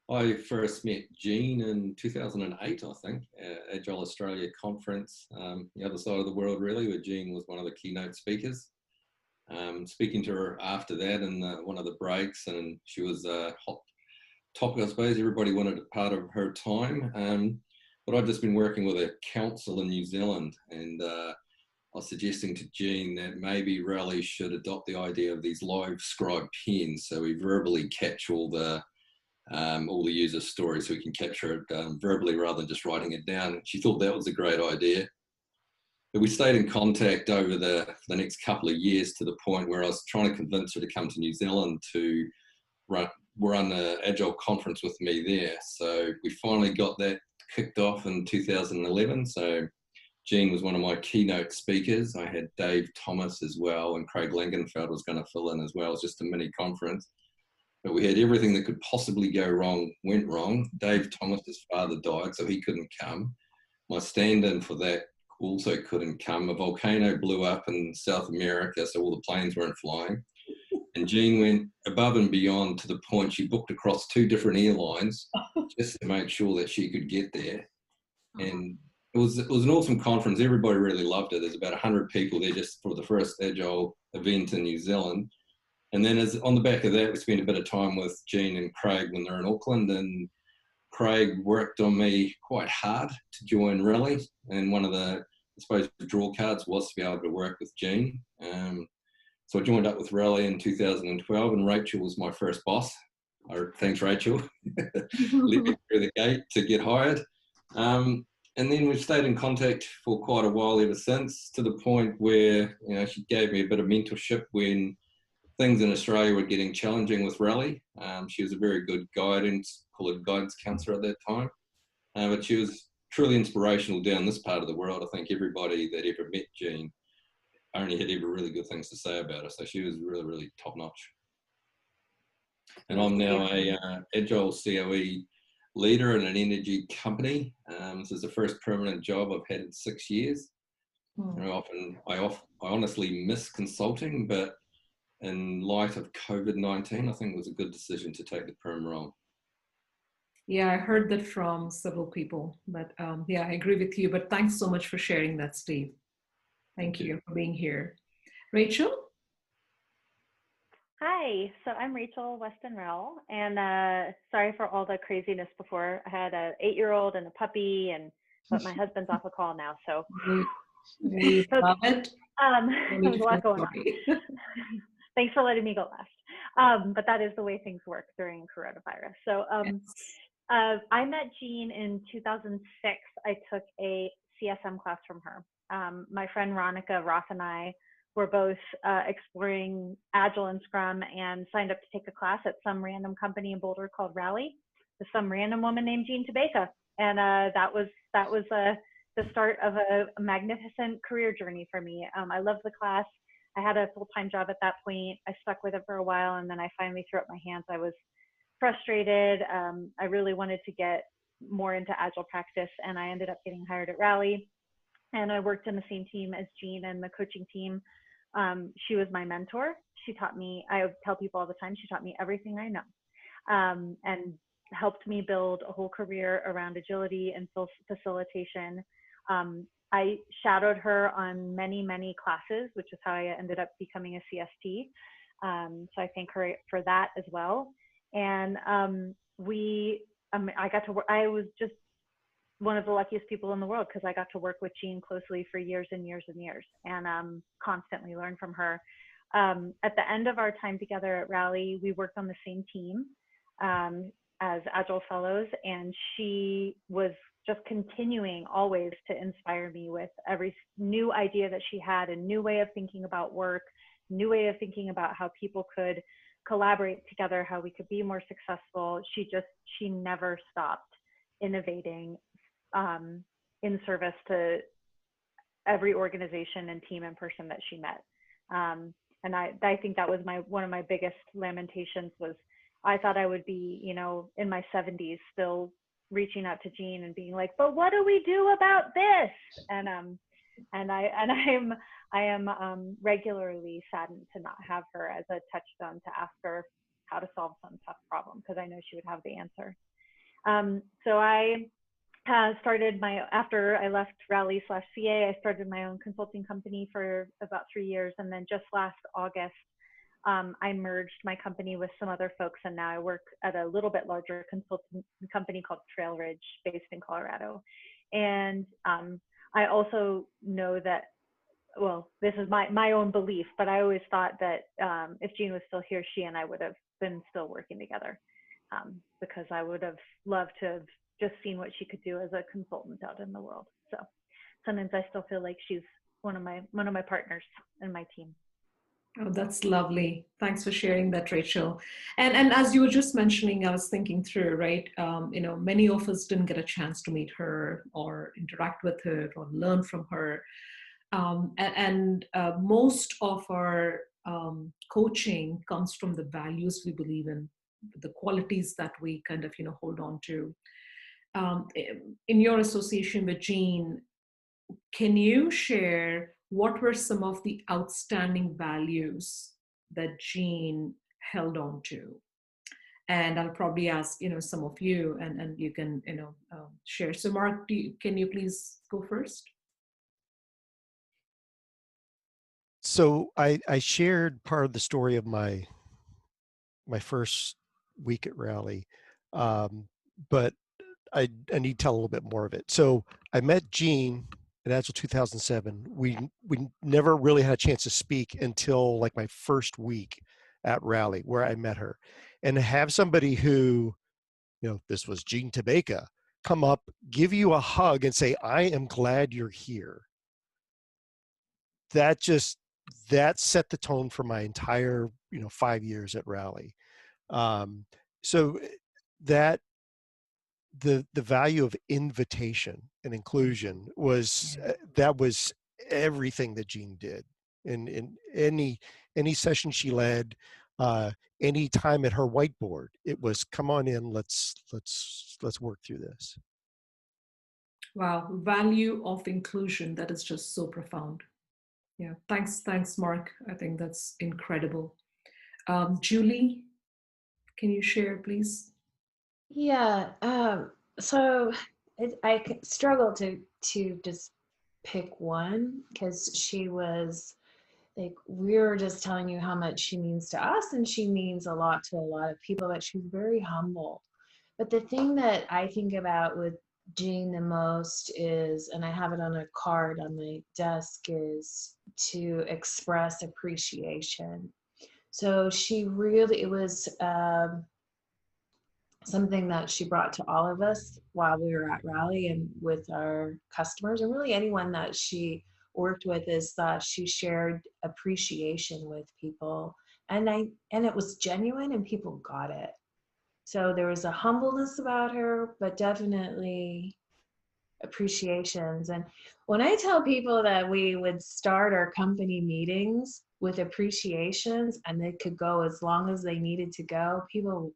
I first met Jean in 2008, I think, at Agile Australia conference, the other side of the world really, where Jean was one of the keynote speakers. Speaking to her after that in one of the breaks, and she was a hot topic, I suppose. Everybody wanted a part of her time. But I'd just been working with a council in New Zealand, and I was suggesting to Jean that maybe Rally should adopt the idea of these live scribe pens, so we verbally catch all the user stories, so we can capture it verbally rather than just writing it down. She thought that was a great idea. But we stayed in contact over the next couple of years to the point where I was trying to convince her to come to New Zealand to run an Agile conference with me there. So we finally got that kicked off in 2011. So Jean was one of my keynote speakers. I had Dave Thomas as well, and Craig Langenfeld was going to fill in as well. It was just a mini conference. But we had everything that could possibly go wrong went wrong. Dave Thomas's father died, so he couldn't come. My stand-in for that also couldn't come. A volcano blew up in South America, so all the planes weren't flying. And Jean went above and beyond to the point she booked across 2 different airlines just to make sure that she could get there. And it was an awesome conference. Everybody really loved it. There's about 100 people there just for the first Agile event in New Zealand. And then on the back of that, we spent a bit of time with Jean and Craig when they're in Auckland, and Craig worked on me quite hard to join Rally. And one of the, I suppose, draw cards was to be able to work with Jean. So I joined up with Rally in 2012, and Rachel was my first boss. Thanks, Rachel. Let me through the gate to get hired. And then we've stayed in contact for quite a while ever since, to the point where she gave me a bit of mentorship when things in Australia were getting challenging with Rally. She was a very good guidance counselor at that time, but she was truly inspirational down this part of the world. I think everybody that ever met Jean only had ever really good things to say about her. So she was really, really top notch. And I'm now a Agile COE leader in an energy company. This is the first permanent job I've had in 6 years. And I honestly miss consulting, but in light of COVID-19, I think it was a good decision to take the perm role. Yeah, I heard that from several people, but yeah, I agree with you. But thanks so much for sharing that, Steve. Thank you for being here. Rachel? Hi, so I'm Rachel Weston Rowell, and sorry for all the craziness before. I had an 8-year-old and a puppy, but my husband's off a call now, so. We love it. There's a lot going on. Thanks for letting me go last. But that is the way things work during coronavirus. So I met Jean in 2006. I took a CSM class from her. My friend Ronica Roth and I were both exploring Agile and Scrum and signed up to take a class at some random company in Boulder called Rally with some random woman named Jean Tabaka. And that was the start of a magnificent career journey for me. I loved the class. I had a full-time job at that point. I stuck with it for a while, and then I finally threw up my hands. I was frustrated. I really wanted to get more into Agile practice, and I ended up getting hired at Rally. And I worked in the same team as Jean and the coaching team. She was my mentor. She taught me, I tell people all the time, she taught me everything I know, and helped me build a whole career around agility and facilitation. I shadowed her on many, many classes, which is how I ended up becoming a CST. So I thank her for that as well. And I was just one of the luckiest people in the world because I got to work with Jean closely for years and years and years, and constantly learn from her. At the end of our time together at Rally, we worked on the same team as Agile Fellows, and she was just continuing always to inspire me with every new idea that she had, a new way of thinking about work, new way of thinking about how people could collaborate together, how we could be more successful. She never stopped innovating in service to every organization and team and person that she met. And I think that was one of my biggest lamentations was I thought I would be, in my 70s still reaching out to Jean and being like, but what do we do about this? And I am regularly saddened to not have her as a touchstone to ask her how to solve some tough problem, because I know she would have the answer. So I started after I left Rally/CA, I started my own consulting company for about 3 years. And then just last August, I merged my company with some other folks, and now I work at a little bit larger consulting company called Trail Ridge, based in Colorado. And I also know that, well, this is my own belief, but I always thought that if Jean was still here, she and I would have been still working together, because I would have loved to have just seen what she could do as a consultant out in the world. So sometimes I still feel like she's one of my partners in my team. Oh, that's lovely. Thanks for sharing that, Rachel. And as you were just mentioning, I was thinking through, right? Many of us didn't get a chance to meet her or interact with her or learn from her. Most of our coaching comes from the values we believe in, the qualities that we kind of, hold on to. In your association with Jean, can you share what were some of the outstanding values that Jean held on to? And I'll probably ask, some of you, and you can, share. So Mark, can you please go first? So I shared part of the story of my first week at Rally, but I need to tell a little bit more of it. So I met Jean in Agile 2007. We never really had a chance to speak until like my first week at Rally, where I met her. And to have somebody who, this was Jean Tabaka, come up, give you a hug and say, I am glad you're here. That set the tone for my entire, 5 years at Rally. So that the value of invitation and inclusion was that was everything that Jean did in any session she led, any time at her whiteboard. It was, come on in, let's work through this. Wow, value of inclusion, that is just so profound. Yeah, thanks, Mark. I think that's incredible. Julie, can you share, please? Yeah, so I struggle to just pick one, because she was like, we were just telling you how much she means to us, and she means a lot to a lot of people, but she's very humble. But the thing that I think about with Jean the most is, and I have it on a card on my desk, is to express appreciation. So she really, it was something that she brought to all of us while we were at Rally and with our customers, and really anyone that she worked with, is that she shared appreciation with people, and it was genuine, and people got it. So there was a humbleness about her, but definitely appreciations. And when I tell people that we would start our company meetings with appreciations and they could go as long as they needed to go, people,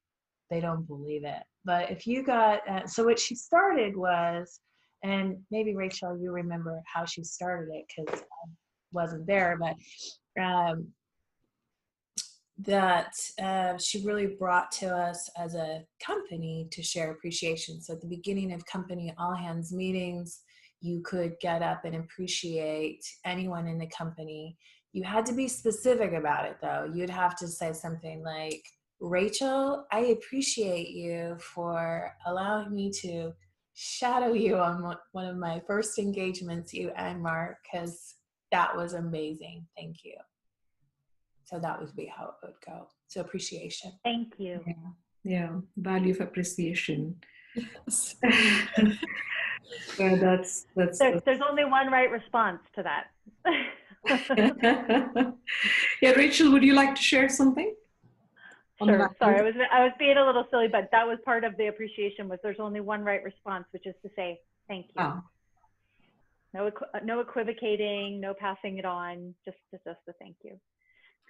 they don't believe it. But if you got, so what she started was, and maybe Rachel, you remember how she started it because I wasn't there, but that she really brought to us as a company to share appreciation. So at the beginning of company all hands meetings, you could get up and appreciate anyone in the company. You had to be specific about it though. You'd have to say something like, Rachel, I appreciate you for allowing me to shadow you on one of my first engagements, you and Mark, because that was amazing. Thank you. So that would be how it would go. So appreciation. Thank you. Yeah, value of appreciation. Yes. Yeah, that's There's only one right response to that. Yeah, Rachel, would you like to share something? Sure. Sorry, I was being a little silly, but that was part of the appreciation, was there's only one right response, which is to say thank you. Oh. No equivocating, no passing it on, just a thank you.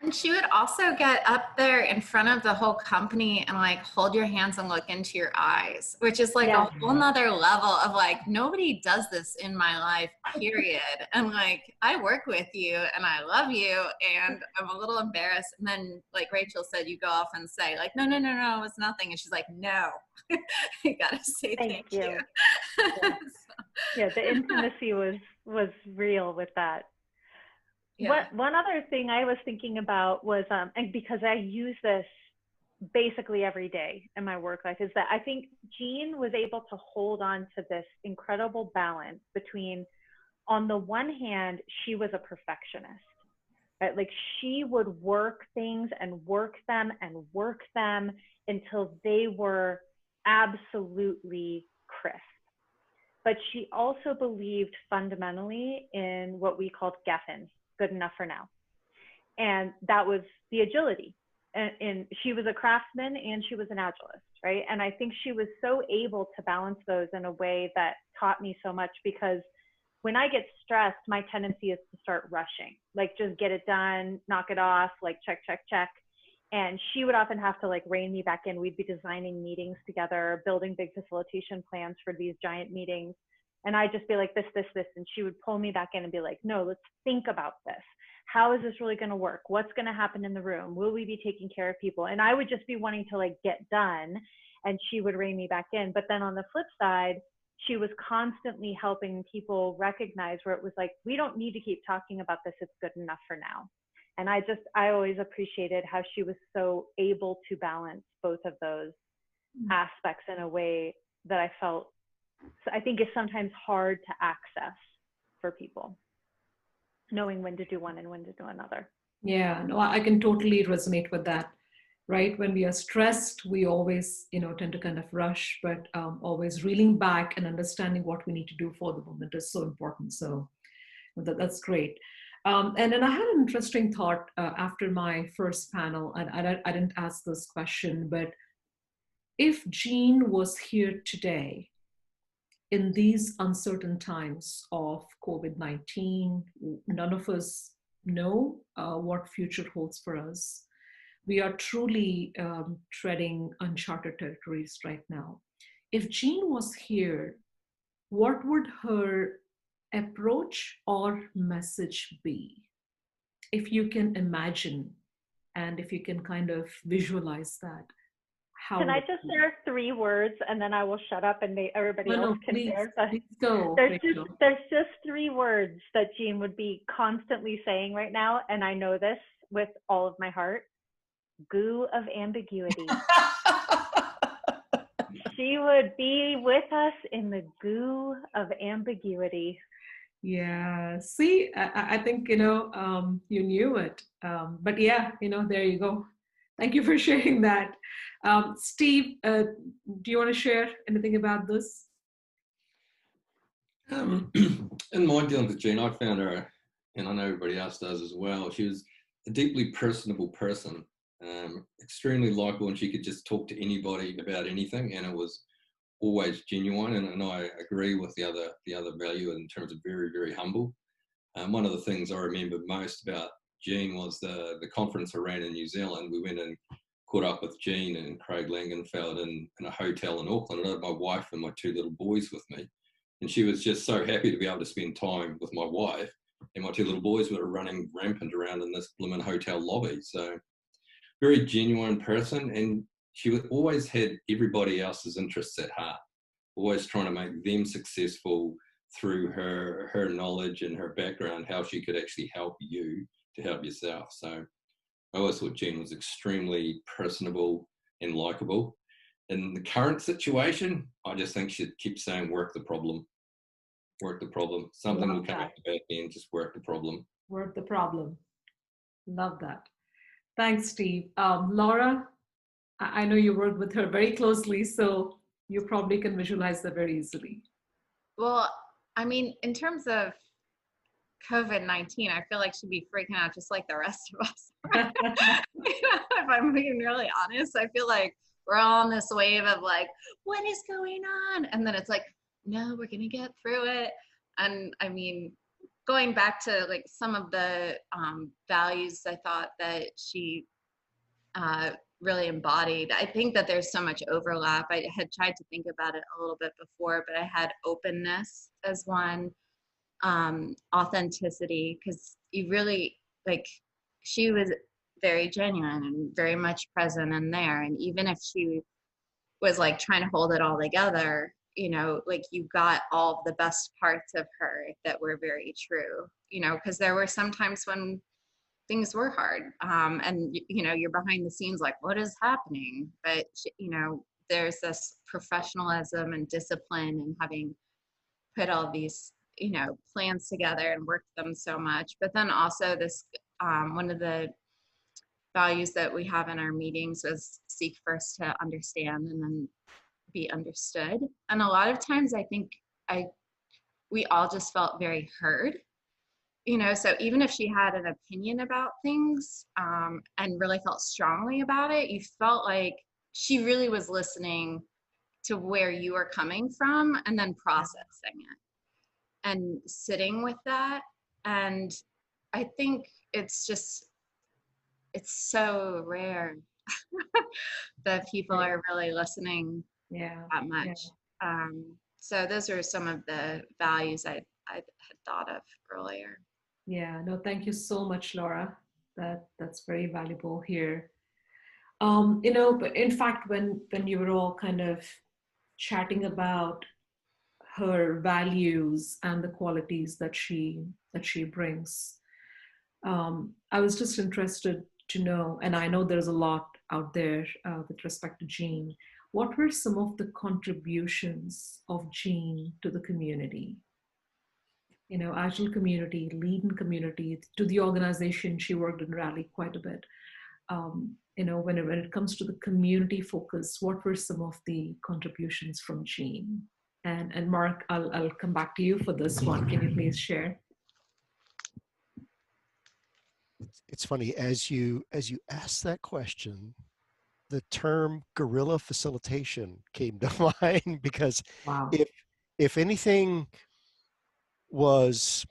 And she would also get up there in front of the whole company and like hold your hands and look into your eyes, which is like a whole nother level of like, nobody does this in my life, period. And like, I work with you and I love you and I'm a little embarrassed. And then like Rachel said, you go off and say like, no, it's nothing. And she's like, no, you gotta say thank you. Yeah, the intimacy was real with that. Yeah. One other thing I was thinking about was, and because I use this basically every day in my work life, is that I think Jean was able to hold on to this incredible balance between, on the one hand, she was a perfectionist, right? Like she would work things and work them until they were absolutely crisp. But she also believed fundamentally in what we called GEFN, good enough for now. And that was the agility. And she was a craftsman and she was an agilist, right? And I think she was so able to balance those in a way that taught me so much, because when I get stressed, my tendency is to start rushing, like just get it done, knock it off, like check. And she would often have to like rein me back in. We'd be designing meetings together, building big facilitation plans for these giant meetings. And I'd just be like, this. And she would pull me back in and be like, no, let's think about this. How is this really going to work? What's going to happen in the room? Will we be taking care of people? And I would just be wanting to like get done, and she would rein me back in. But then on the flip side, she was constantly helping people recognize where it was like, we don't need to keep talking about this. It's good enough for now. And I always appreciated how she was so able to balance both of those aspects in a way that I felt, I think, is sometimes hard to access for people, knowing when to do one and when to do another. Yeah, no, I can totally resonate with that, right? When we are stressed, we always, tend to kind of rush, but always reeling back and understanding what we need to do for the moment is so important. So that's great. And then I had an interesting thought after my first panel, and I didn't ask this question, but if Jean was here today in these uncertain times of COVID-19, none of us know what future holds for us. We are truly treading uncharted territories right now. If Jean was here, what would her approach or message be? If you can imagine, and if you can kind of visualize that, how can I just share 3 words and then I will shut up and everybody else can share? Please go, there's just 3 words that Jean would be constantly saying right now, and I know this with all of my heart. Goo of ambiguity. She would be with us in the goo of ambiguity. Yeah, see, I think, you knew it. But yeah, there you go. Thank you for sharing that. Steve, do you want to share anything about this? In my dealing with Jean, I found her, and I know everybody else does as well, she was a deeply personable person, extremely likable, and she could just talk to anybody about anything, and it was always genuine. And I agree with the other value in terms of very, very humble. One of the things I remember most about Jean was the conference I ran in New Zealand. We went and caught up with Jean and Craig Langenfeld in a hotel in Auckland. I had my wife and my 2 little boys with me, and she was just so happy to be able to spend time with my wife, and my 2 little boys were running rampant around in this blooming hotel lobby. So very genuine person, and she always had everybody else's interests at heart, always trying to make them successful through her knowledge and her background, how she could actually help you to help yourself. So I always thought Jean was extremely personable and likable. In the current situation, I just think she'd keep saying, work the problem. Work the problem. Something will come out the back end, just work the problem. Work the problem. Love that. Thanks, Steve. Laura, I know you worked with her very closely, so you probably can visualize that very easily. Well, I mean, in terms of COVID-19, I feel like she'd be freaking out just like the rest of us. If I'm being really honest, I feel like we're all on this wave of like, what is going on? And then it's like, no, we're going to get through it. And I mean, going back to like some of the values I thought that she really embodied, I think that there's so much overlap. I had tried to think about it a little bit before, but I had openness as one, authenticity, because you really, like, she was very genuine and very much present in there. And even if she was like trying to hold it all together, like you got all of the best parts of her that were very true, because there were some times when things were hard, and you're behind the scenes like, what is happening? But there's this professionalism and discipline and having put all these plans together and worked them so much. But then also this one of the values that we have in our meetings was seek first to understand and then be understood. And a lot of times I think we all just felt very heard. So even if she had an opinion about things and really felt strongly about it, you felt like she really was listening to where you were coming from and then processing it and sitting with that. And I think it's so rare that people are really listening that much. Yeah. So those are some of the values I had thought of earlier. Yeah, no, thank you so much, Laura. That's very valuable here. But in fact, when you were all kind of chatting about her values and the qualities that she brings, I was just interested to know, and I know there's a lot out there with respect to Jean. What were some of the contributions of Jean to the community? Agile community, lean community, to the organization. She worked in Rally quite a bit. When it comes to the community focus, what were some of the contributions from Jean? And Mark, I'll come back to you for this one. Can you please share? It's funny, as you asked that question, the term guerrilla facilitation came to mind, because Wow. if anything was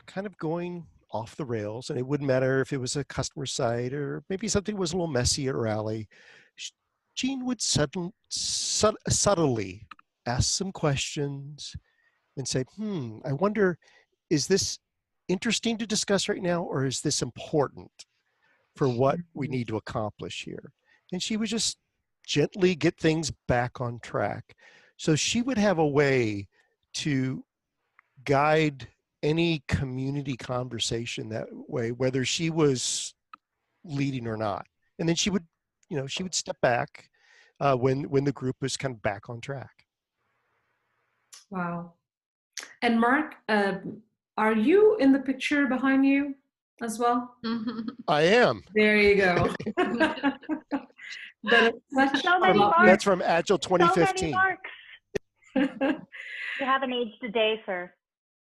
kind of going off the rails, and it wouldn't matter if it was a customer site or maybe something was a little messy at Rally, Jean would subtly ask some questions and say, I wonder, is this interesting to discuss right now, or is this important for what we need to accomplish here? And she would just gently get things back on track. So she would have a way to guide any community conversation that way, whether she was leading or not. And then she would step back when the group was kind of back on track. Wow. And Mark, are you in the picture behind you as well? I am. There you go. That's from Agile 2015. So many marks. You haven't aged a day, sir.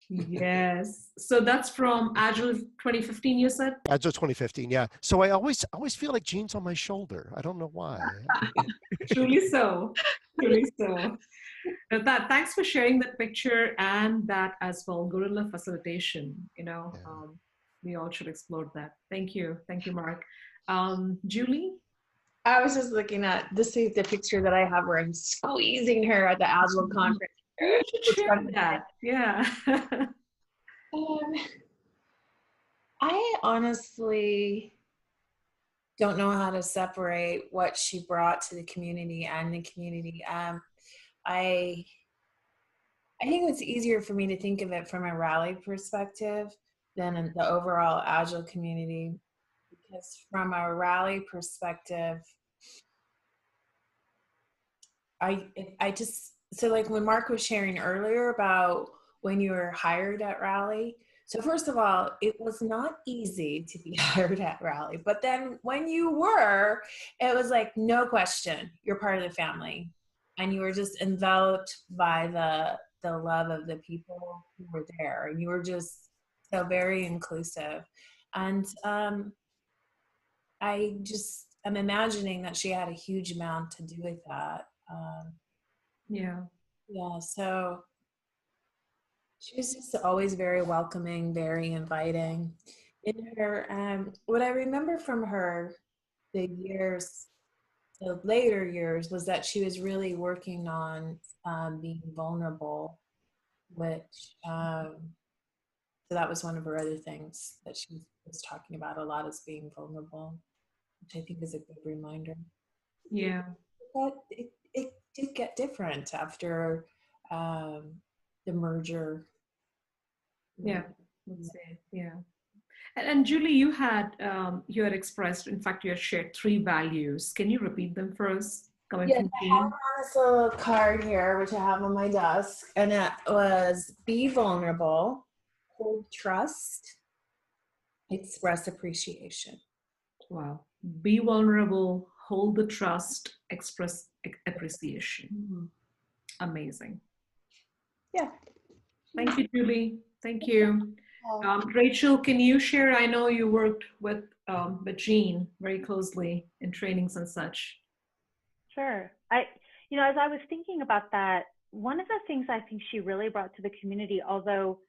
Yes. So that's from Agile 2015, you said? Agile 2015, yeah. So I always feel like Jean's on my shoulder. I don't know why. Truly so. Truly so. Thanks for sharing that picture and that as well, guerrilla facilitation. We all should explore that. Thank you. Thank you, Mark. Julie? I was just looking at the picture that I have where I'm squeezing her at the Agile conference. You should share that. Yeah. I honestly don't know how to separate what she brought to the community and the community. I think it's easier for me to think of it from a Rally perspective than the overall Agile community, because from a Rally perspective, so like when Mark was sharing earlier about when you were hired at Rally. So first of all, it was not easy to be hired at Rally, but then when you were, it was like, no question, you're part of the family. And you were just enveloped by the love of the people who were there. And you were just so very inclusive. And I'm imagining that she had a huge amount to do with that. Yeah, so she was just always very welcoming, very inviting. In her, what I remember from her, the later years, was that she was really working on being vulnerable, which, so that was one of her other things that she was talking about a lot, is being vulnerable, which I think is a good reminder. Yeah. But it did get different after the merger. Yeah. Yeah. And Julie, you had expressed, in fact, you had shared 3 values. Can you repeat them for us? I have on this little card here, which I have on my desk, and it was be vulnerable, hold trust, express appreciation. Wow. Be vulnerable, hold the trust, express appreciation. Mm-hmm. Amazing. Yeah. Thank you, Julie. Thank you. Rachel, can you share? I know you worked with Jean very closely in trainings and such. Sure. As I was thinking about that, one of the things I think she really brought to the community, although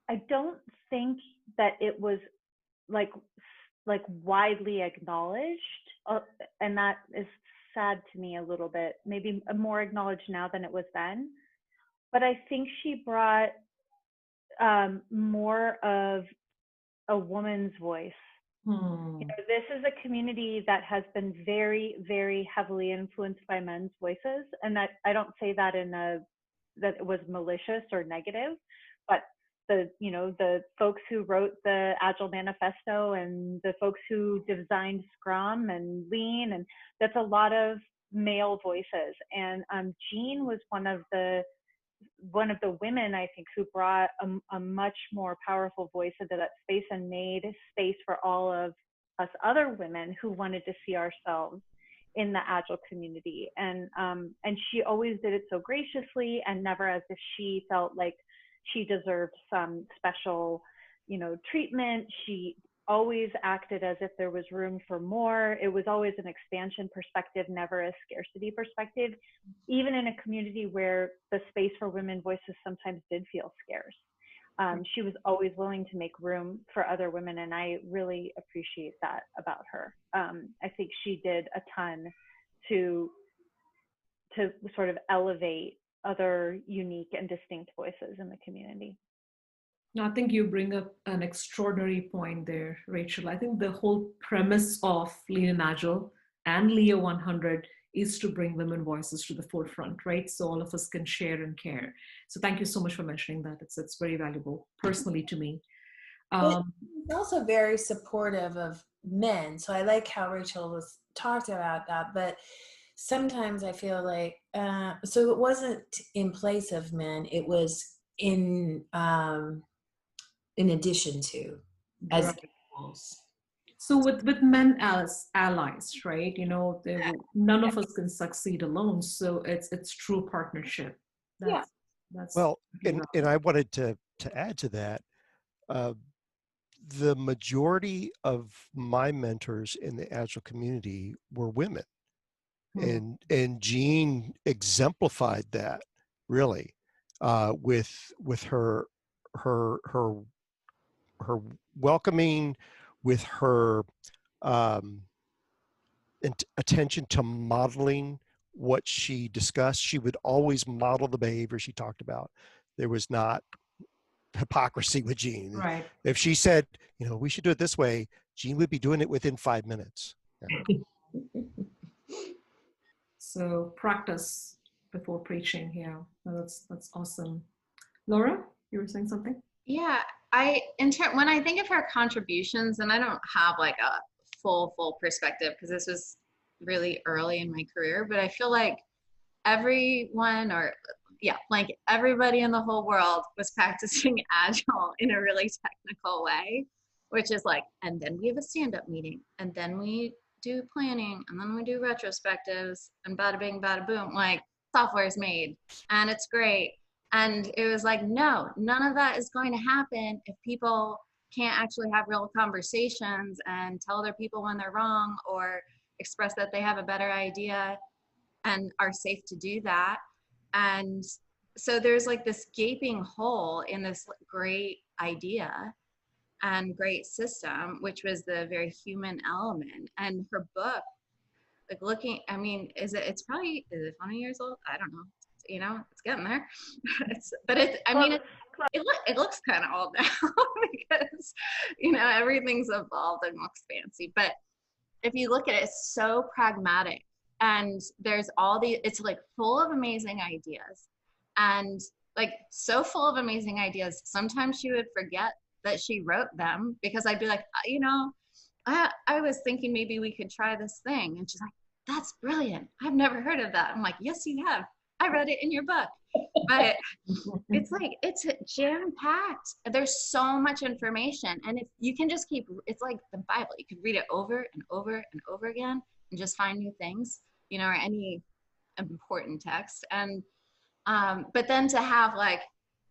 I don't think that it was like widely acknowledged, and that is sad to me a little bit, maybe more acknowledged now than it was then. But I think she brought more of a woman's voice. This is a community that has been very, very heavily influenced by men's voices, and that I don't say that that it was malicious or negative, but the folks who wrote the Agile Manifesto and the folks who designed Scrum and Lean, and that's a lot of male voices. And Jean was one of the women, I think, who brought a much more powerful voice into that space and made space for all of us other women who wanted to see ourselves in the Agile community. And she always did it so graciously and never as if she felt like she deserved some special, treatment. She always acted as if there was room for more. It was always an expansion perspective, never a scarcity perspective, even in a community where the space for women voices sometimes did feel scarce. She was always willing to make room for other women, and I really appreciate that about her. I think she did a ton to sort of elevate other unique and distinct voices in the community. I think you bring up an extraordinary point there, Rachel. I think the whole premise of Lean and Agile and LIA100 is to bring women voices to the forefront, right? So all of us can share and care. So thank you so much for mentioning that. It's very valuable personally to me. It's also very supportive of men. So I like how Rachel was talked about that, but sometimes I feel like, so it wasn't in place of men, it was in addition to, as equals. So with men as allies, right? You know, none of us can succeed alone. So it's true partnership. That's well, and I wanted to add to that. The majority of my mentors in the Agile community were women, and Jean exemplified that really with her welcoming, with her attention to modeling what she discussed. She would always model the behavior she talked about. There was not hypocrisy with Jean. Right. If she said, you know, we should do it this way, Jean would be doing it within 5 minutes. Yeah. So practice before preaching. Yeah, that's awesome. Laura, you were saying something? Yeah, when I think of her contributions, and I don't have like a full perspective because this was really early in my career, but I feel like everyone, or like everybody in the whole world was practicing Agile in a really technical way, which is like, and then we have a stand-up meeting, and then we do planning, and then we do retrospectives, and bada bing, bada boom, like software is made and it's great. And it was like, no, none of that is going to happen if people can't actually have real conversations and tell other people when they're wrong or express that they have a better idea and are safe to do that. And so there's like this gaping hole in this great idea and great system, which was the very human element. And her book, like looking, I mean, is it 20 years old? I don't know. You know, it's getting there. It looks kind of old now because, you know, everything's evolved and looks fancy. But if you look at it, it's so pragmatic. And there's it's like full of amazing ideas. And like so full of amazing ideas, sometimes she would forget that she wrote them because I'd be like, you know, I was thinking maybe we could try this thing. And she's like, that's brilliant. I've never heard of that. I'm like, yes, you have. I read it in your book. But it's like, it's jam-packed. There's so much information. And if you can just it's like the Bible. You can read it over and over and over again and just find new things, you know, or any important text. And, but then to have like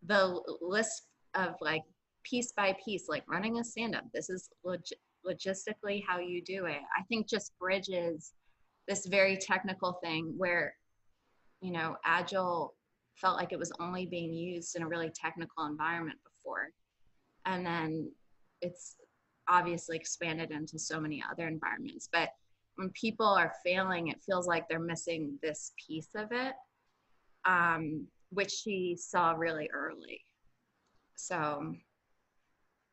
the list of like piece by piece, like running a stand-up, this is logistically how you do it. I think just bridges this very technical thing where, you know, Agile felt like it was only being used in a really technical environment before. And then it's obviously expanded into so many other environments. But when people are failing, it feels like they're missing this piece of it, which she saw really early. So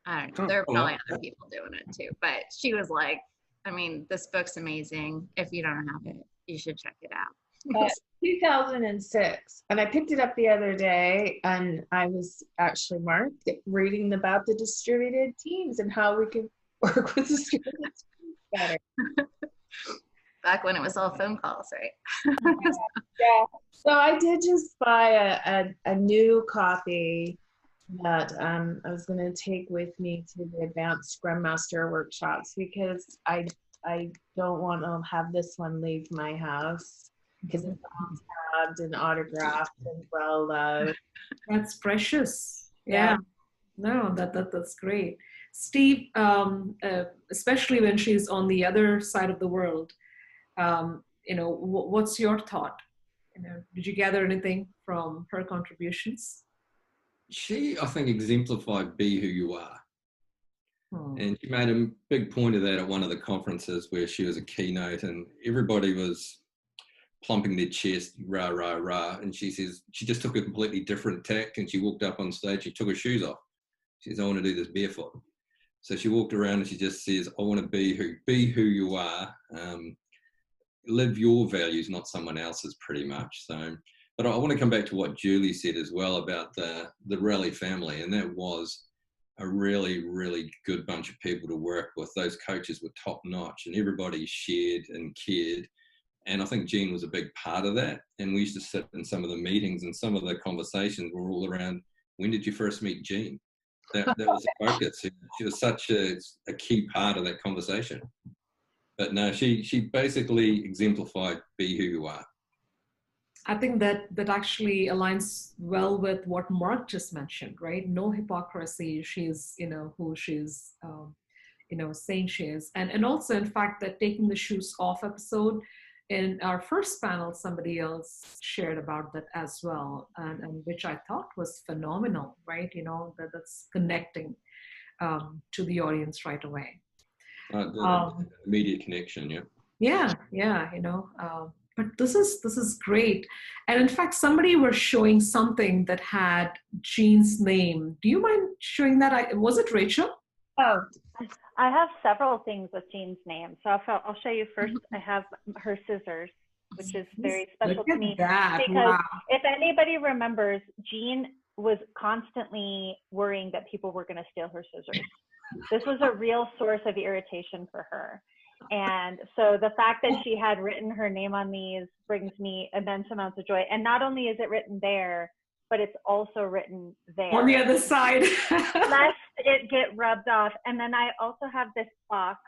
I don't know, there are probably other people doing it too, but she was like, I mean, this book's amazing. If you don't have it, you should check it out. 2006, and I picked it up the other day, and I was actually reading about the distributed teams and how we can work with distributed teams better. Back when it was all phone calls, right? Yeah. So I did just buy a new copy that I was going to take with me to the advanced Scrum Master workshops because I don't want to have this one leave my house because it's all tabbed and autographed and well loved. That's precious. Yeah. No, that's great. Steve, especially when she's on the other side of the world, what's your thought? Did you gather anything from her contributions? She, I think, exemplified be who you are. And she made a big point of that at one of the conferences where she was a keynote, and everybody was plumping their chest, rah, rah, rah. And she says, she just took a completely different tack, and she walked up on stage, she took her shoes off. She says, I want to do this barefoot. So she walked around and she just says, I want to be who you are, live your values, not someone else's, pretty much. So, but I want to come back to what Julie said as well about the Rally family, and that was a really, really good bunch of people to work with. Those coaches were top notch, and everybody shared and cared. And I think Jean was a big part of that. And we used to sit in some of the meetings, and some of the conversations were all around, when did you first meet Jean? That was the focus. She was such a key part of that conversation. But no, she basically exemplified be who you are. I think that actually aligns well with what Mark just mentioned, right? No hypocrisy. She's, who she's, saying she is. And also, in fact, that taking the shoes off episode, in our first panel, somebody else shared about that as well, and which I thought was phenomenal, right? That's connecting to the audience right away. The immediate connection, yeah. Yeah, but this is great. And in fact, somebody was showing something that had Jean's name. Do you mind showing that? Was it Rachel? Oh, I have several things with Jean's name. So I'll show you first. I have her scissors, which is very special to me. That. Because wow. If anybody remembers, Jean was constantly worrying that people were going to steal her scissors. This was a real source of irritation for her. And so the fact that she had written her name on these brings me immense amounts of joy. And not only is it written there, but it's also written there. On the other side. Lest it get rubbed off. And then I also have this box.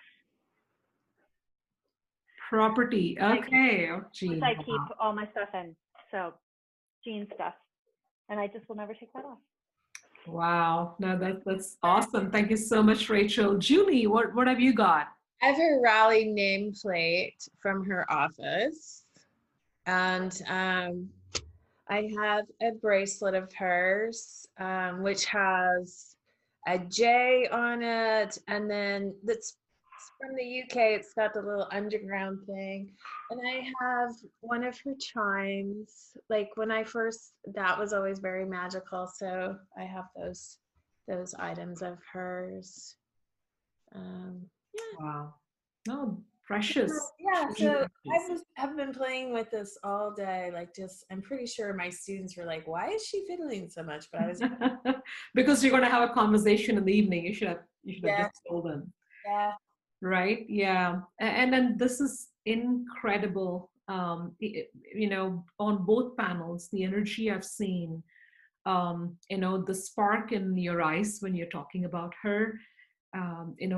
Property. Okay. Which I keep all my stuff in. So Jean stuff. And I just will never take that off. Wow. No, that's awesome. Thank you so much, Rachel. Julie, what have you got? I have her Rally nameplate from her office. And I have a bracelet of hers, which has a J on it, and then that's from the UK. It's got the little underground thing. And I have one of her chimes. Like when I first, that was always very magical. So I have those items of hers. Yeah. Wow. No, precious. Yeah, so I've been playing with this all day. I'm pretty sure my students were like, why is she fiddling so much? But I was because you're going to have a conversation in the evening. You should have just told them. Yeah. Right. Yeah. And then this is incredible. On both panels, the energy I've seen, the spark in your eyes when you're talking about her.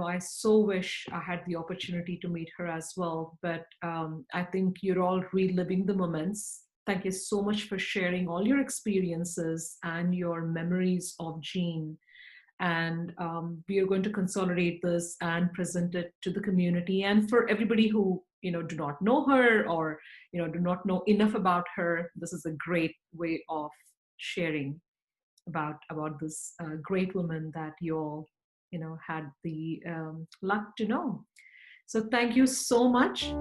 I so wish I had the opportunity to meet her as well, but I think you're all reliving the moments. Thank you so much for sharing all your experiences and your memories of Jean. And we are going to consolidate this and present it to the community. And for everybody who, do not know her or, do not know enough about her, this is a great way of sharing about this great woman that you all had the luck to know. So thank you so much.